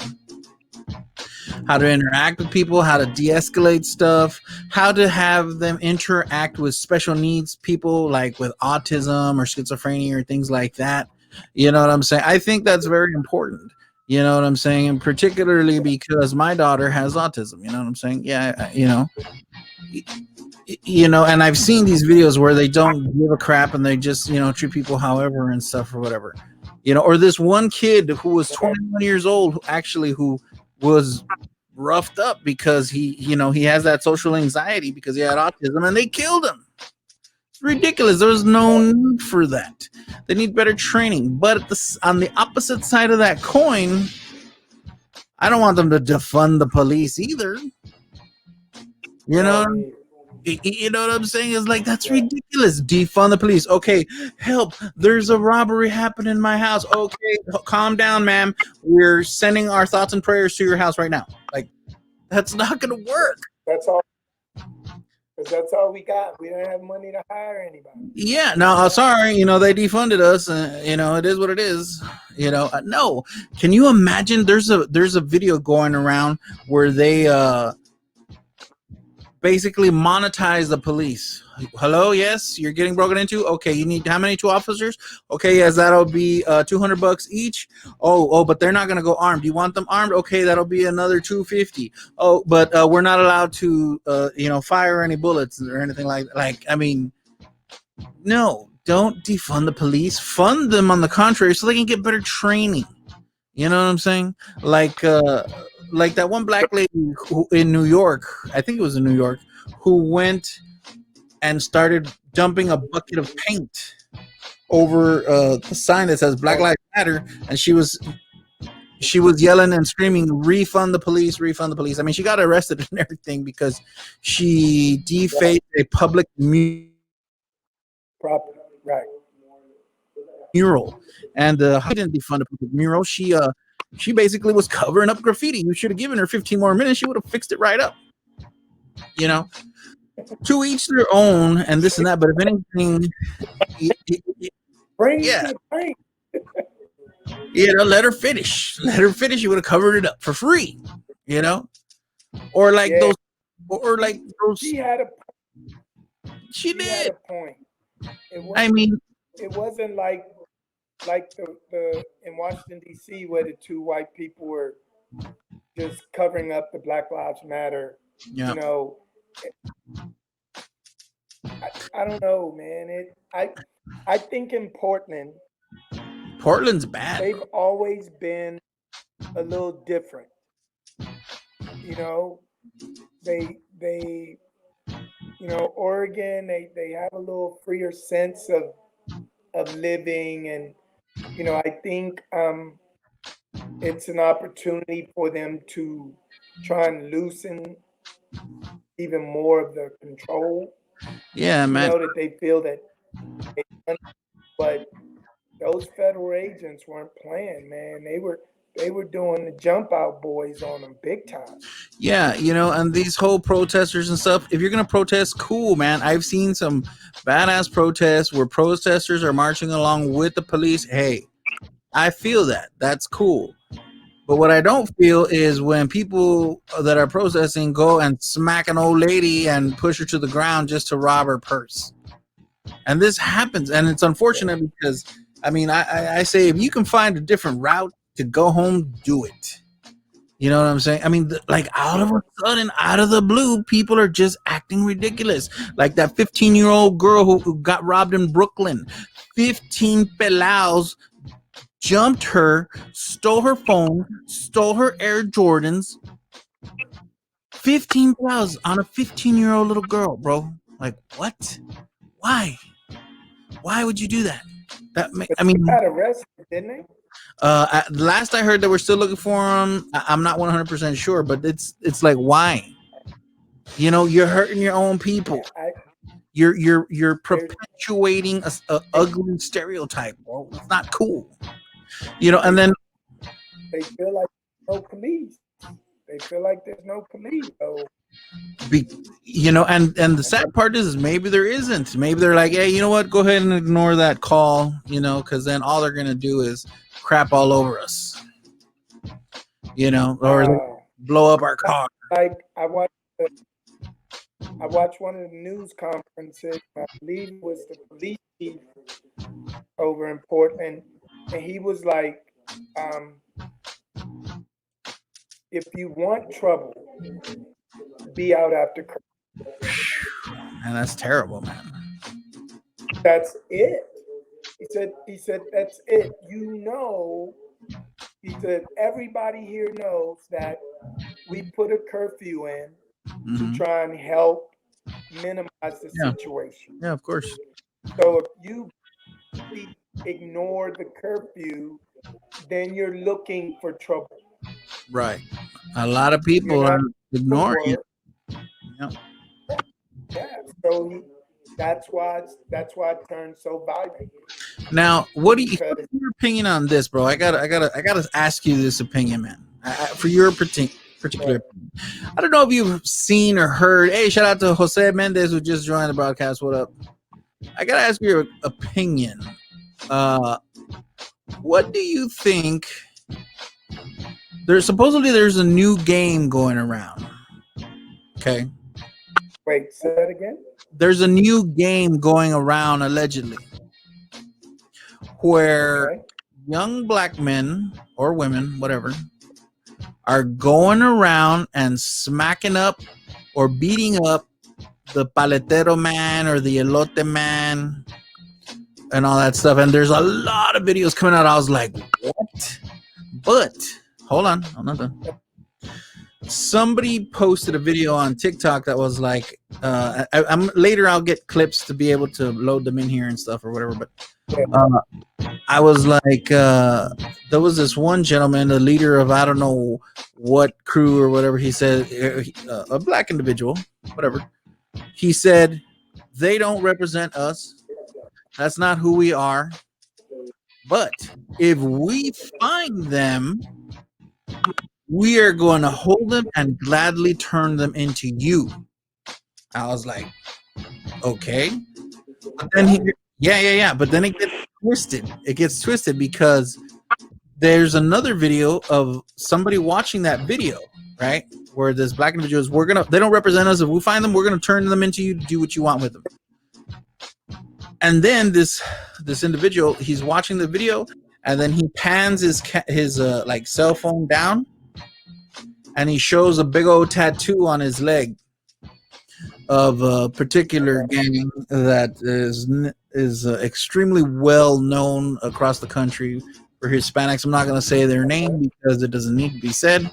to interact with people, how to de-escalate stuff, how to have them interact with special needs people like with autism or schizophrenia or things like that. You know what I'm saying? I think that's very important. You know what I'm saying? And particularly because my daughter has autism. You know what I'm saying? Yeah, and I've seen these videos where they don't give a crap and they just, treat people however and stuff or whatever. Or this one kid who was Right. 21 years old, who was roughed up because he has that social anxiety because he had autism and they killed him. It's ridiculous. There's no Right. need for that. They need better training. But on the opposite side of that coin, I don't want them to defund the police either. You No, know, me either. you know what I'm saying? It's like that's Right. ridiculous. Defund the police. Okay, help. There's a robbery happened in my house. Okay, calm down, ma'am. We're sending our thoughts and prayers to your house right now. Like that's not gonna work. That's all. Because that's all we got. We don't have money to hire anybody. Yeah, no, sorry, they defunded us. It is what it is. No. Can you imagine? There's a video going around where they basically monetize the police. Hello, yes, you're getting broken into. Okay, you need how many? Two officers. Okay, yes, that'll be $200 each. Oh, but they're not gonna go armed. You want them armed? Okay, that'll be another $250. Oh, but we're not allowed to fire any bullets or anything like. I mean, no, don't defund the police. Fund them on the contrary, so they can get better training. You know what I'm saying? Like like that one black lady in New York, I think it was in New York, who went and started dumping a bucket of paint over the sign that says Black Oh, Lives Matter, and she was yelling and screaming, "Refund the police! Refund the police!" I mean, she got arrested and everything because she right. defaced a public Proper. Right. mural, and she didn't defund a public mural. She basically was covering up graffiti. You should have given her 15 more minutes. She would have fixed it right up. You know, to each their own, and this and that. But if anything, Bring yeah, the paint. let her finish. Let her finish. You would have covered it up for free. You know, or like Yeah. those, or like those. She had a She she had did. a point. It was I mean, it wasn't like the in Washington D.C. where the two white people were just covering up the Black Lives Matter. yeah, You know, I don't know, man. I think in Portland Portland's bad, they've bro. always been a little different. You know, they Oregon they have a little freer sense of living, and I think it's an opportunity for them to try and loosen even more of the control. Yeah, man. That they feel that but those federal agents weren't playing, man. they were doing the jump out boys on them big time. Yeah, and these whole protesters and stuff, if you're going to protest, cool, man. I've seen some badass protests where protesters are marching along with the police. Hey, I feel that. That's cool. But what I don't feel is when people that are protesting go and smack an old lady and push her to the ground just to rob her purse. And this happens. And it's unfortunate because, I say if you can find a different route to go home, do it. You know what I'm saying? Like out of a sudden, out of the blue, people are just acting ridiculous. Like that 15-year-old girl who got robbed in Brooklyn. 15 pelaos jumped her, stole her phone, stole her Air Jordans. 15 pelaos on a 15-year-old little girl, bro. Like, what? Why? Why would you do that? They got arrested, didn't they? Last I heard, they were still looking for him. I'm not 100% sure, but it's like, why? You're hurting your own people. You're perpetuating a ugly stereotype, bro. It's not cool. And then they feel like no police. They feel like there's no police. So. And the sad part is maybe there isn't. Maybe they're like, hey, you know what? Go ahead and ignore that call, because then all they're gonna do is crap all over us, or blow up our car. Like I watched one of the news conferences. I believe it was the police chief over in Portland, and he was like, if you want trouble, be out after curfew. And that's terrible, man. That's it. He said that's it. He said everybody here knows that we put a curfew in to try and help minimize the situation. Yeah, of course. So if you ignore the curfew, then you're looking for trouble. Right. A lot of people are ignoring it. Yep. Yeah. So that's why it turns so violent. Now, what's your opinion on this, bro? I gotta ask you this opinion, man. For your particular opinion. I don't know if you've seen or heard. Hey, shout out to Jose Mendez who just joined the broadcast. What up? I gotta ask you your opinion. What do you think? There's a new game going around. Okay. Wait, say that again? There's a new game going around allegedly where young black men or women, whatever, are going around and smacking up or beating up the paletero man or the elote man and all that stuff. And there's a lot of videos coming out. I was like, what? But hold on, I'm not done. Somebody posted a video on TikTok that was like, later I'll get clips to be able to load them in here and stuff or whatever. But I was like, there was this one gentleman, the leader of I don't know what crew or whatever. He said, a black individual, whatever. He said, they don't represent us. That's not who we are. But if we find them, we are going to hold them and gladly turn them into you. I was like, okay. But then yeah. But then it gets twisted. It gets twisted because there's another video of somebody watching that video, right? Where this black individual is, they don't represent us. If we find them, we're going to turn them into you to do what you want with them. And then this individual, he's watching the video, and then he pans his like cell phone down, and he shows a big old tattoo on his leg of a particular gang that is extremely well known across the country for Hispanics. I'm not going to say their name because it doesn't need to be said.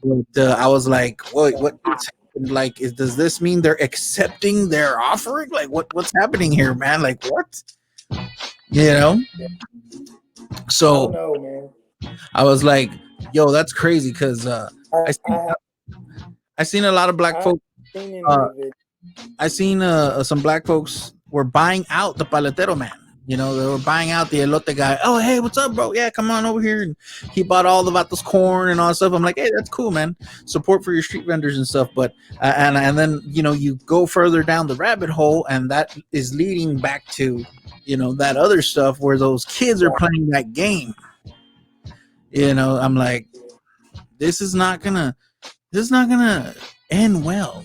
But I was like, what's happened? Like, does this mean they're accepting their offering? Like, what's happening here, man? Like, what? So I was like, yo, that's crazy because I seen a lot of black folks. I seen some black folks were buying out the paletero man. You know, they were buying out the elote guy. Oh, hey, what's up, bro? Yeah, come on over here. And he bought all the vatos corn and all that stuff. I'm like, hey, that's cool, man. Support for your street vendors and stuff. But and then you go further down the rabbit hole, and that is leading back to that other stuff where those kids are playing that game. I'm like, this is not gonna end well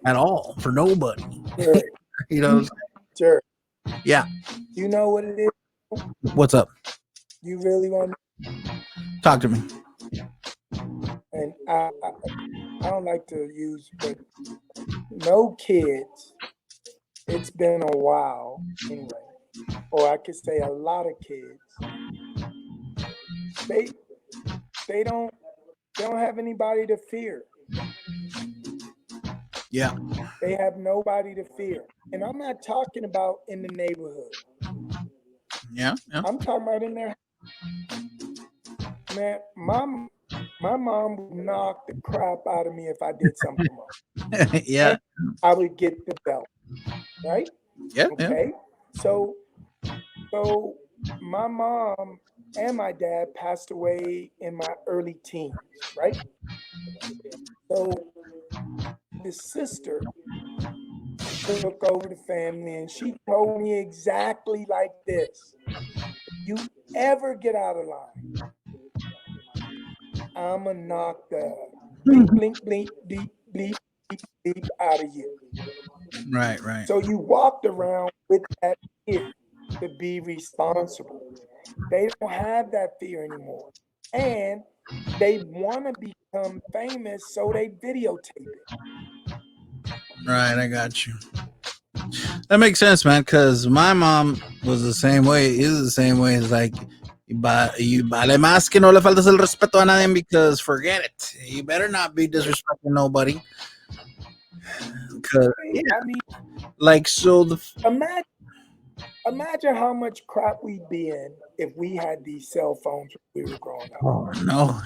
at all for nobody. Sure. you know, Sure. yeah. You know what it is? What's up? You really want Talk to me. and I don't like to use, but no kids. It's been a while anyway, or I could say a lot of kids. They they don't have anybody to fear. Yeah. They have nobody to fear, and I'm not talking about in the neighborhood. Yeah. I'm talking about in their man. My mom would knock the crap out of me if I did something wrong. Yeah. And I would get the belt, right? Yeah. Okay. So my mom and my dad passed away in my early teens, right? So the sister took over the family and she told me exactly like this. If you ever get out of line, I'ma knock the blink, blink, blink, bleep, bleep, bleep, bleep out of you. Right. So you walked around with that fear to be responsible. They don't have that fear anymore. And they want to become famous, so they videotape it. Right. I got you. That makes sense, man. Because my mom was the same way. Is the same way. It's like, you vale más que no le faltas el respeto a nadie because forget it. You better not be disrespecting nobody. Cause, yeah. I mean, Like, so imagine how much crap we'd be in if we had these cell phones when we were growing up. Oh no.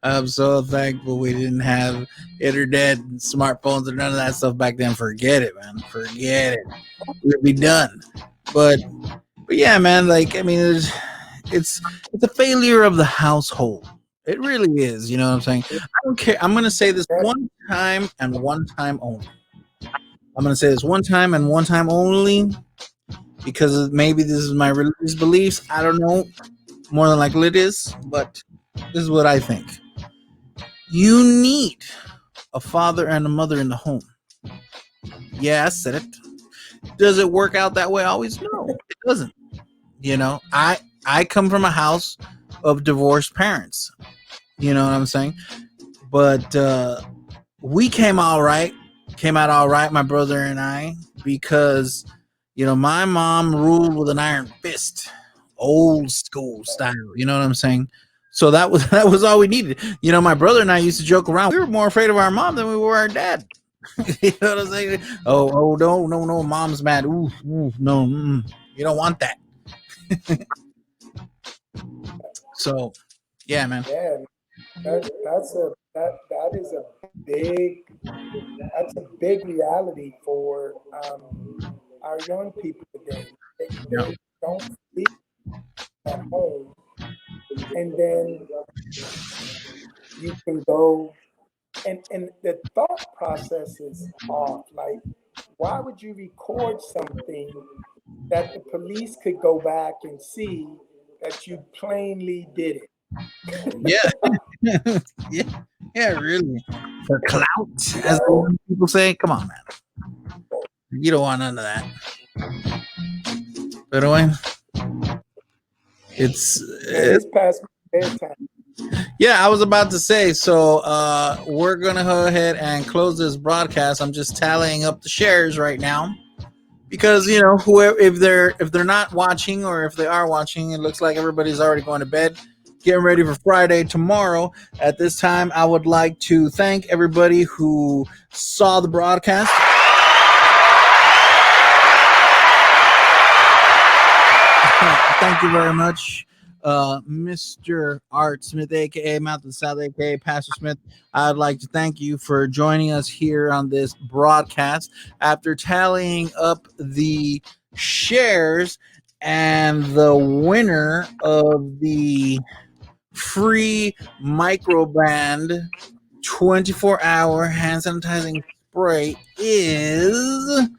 I'm so thankful we didn't have internet and smartphones and none of that stuff back then. Forget it, man. Forget it. We'd be done. But yeah, man. Like, I mean, it's a failure of the household. It really is. You know what I'm saying? I don't care. I'm gonna say this one time and one time only. I'm gonna say this one time and one time only because maybe this is my religious beliefs. I don't know. More than likely it is, but this is what I think. You need a father and a mother in the home. Yeah, I said it. Does it work out that way always? No, it doesn't. I come from a house of divorced parents. You know what I'm saying? But we came out all right, my brother and I, because my mom ruled with an iron fist, old school style. You know what I'm saying? So that was all we needed. My brother and I used to joke around. We were more afraid of our mom than we were our dad. You know what I'm saying? Oh, no, mom's mad. Ooh, no, you don't want that. So, yeah, man. Yeah, that is a big reality for our young people today. Yeah. They don't sleep at home, and then you can go and the thought process is off. Like, why would you record something that the police could go back and see that you plainly did it? Yeah. yeah, really. For clout, as people say. Come on, man. You don't want none of that. But anyway, It's past bedtime. Yeah, I was about to say. So we're gonna go ahead and close this broadcast. I'm just tallying up the shares right now because whoever if they're not watching or if they are watching, it looks like everybody's already going to bed, getting ready for Friday tomorrow. At this time, I would like to thank everybody who saw the broadcast. Thank you very much, Mr. Art Smith, aka Moth of the South, aka Pastor Smith. I'd like to thank you for joining us here on this broadcast. After tallying up the shares, and the winner of the free microband 24-hour hand sanitizing spray is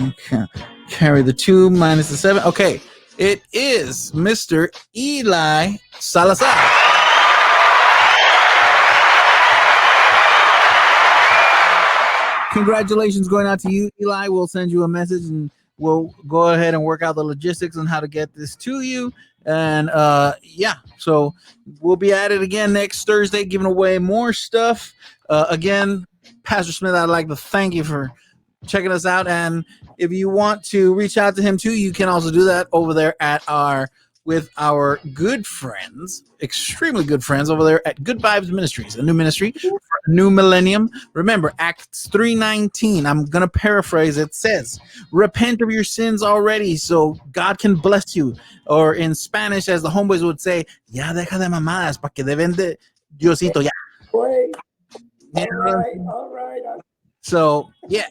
okay. Carry the 2 minus the 7. Okay, it is Mr. Eli Salazar. Congratulations going out to you, Eli. We'll send you a message and we'll go ahead and work out the logistics on how to get this to you. And yeah, so we'll be at it again next Thursday, giving away more stuff. Again, Pastor Smith, I'd like to thank you for checking us out. And if you want to reach out to him too, you can also do that over there at with our good friends, extremely good friends over there at Good Vibes Ministries, a new ministry for a new millennium. Remember, Acts 3:19, I'm going to paraphrase it, says, repent of your sins already so God can bless you. Or in Spanish, as the homeboys would say, ya deja de mamadas, pa que deben de Diosito, ya. Boy, all right. So, yeah.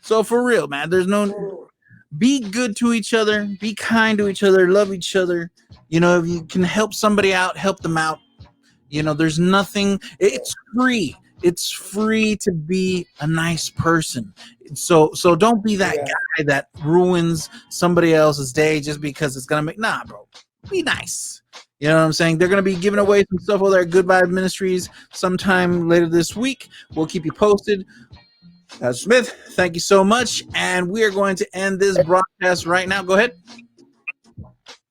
So, for real, man, there's no... Be good to each other, be kind to each other, love each other. You know, if you can help somebody out, help them out. You know, there's nothing, it's free. It's free to be a nice person. So don't be that guy that ruins somebody else's day just because it's gonna make... Nah, bro. Be nice. You know what I'm saying? They're gonna be giving away some stuff over there at Good Vibe Ministries sometime later this week. We'll keep you posted. Smith, thank you so much. And we are going to end this broadcast right now. Go ahead.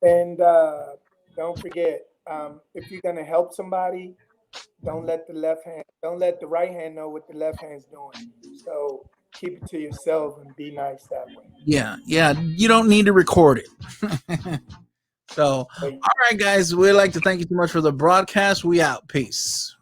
And don't forget, if you're going to help somebody, don't let the right hand know what the left hand's doing. So keep it to yourself and be nice that way. Yeah. You don't need to record it. So, all right, guys, we'd like to thank you so much for the broadcast. We out. Peace.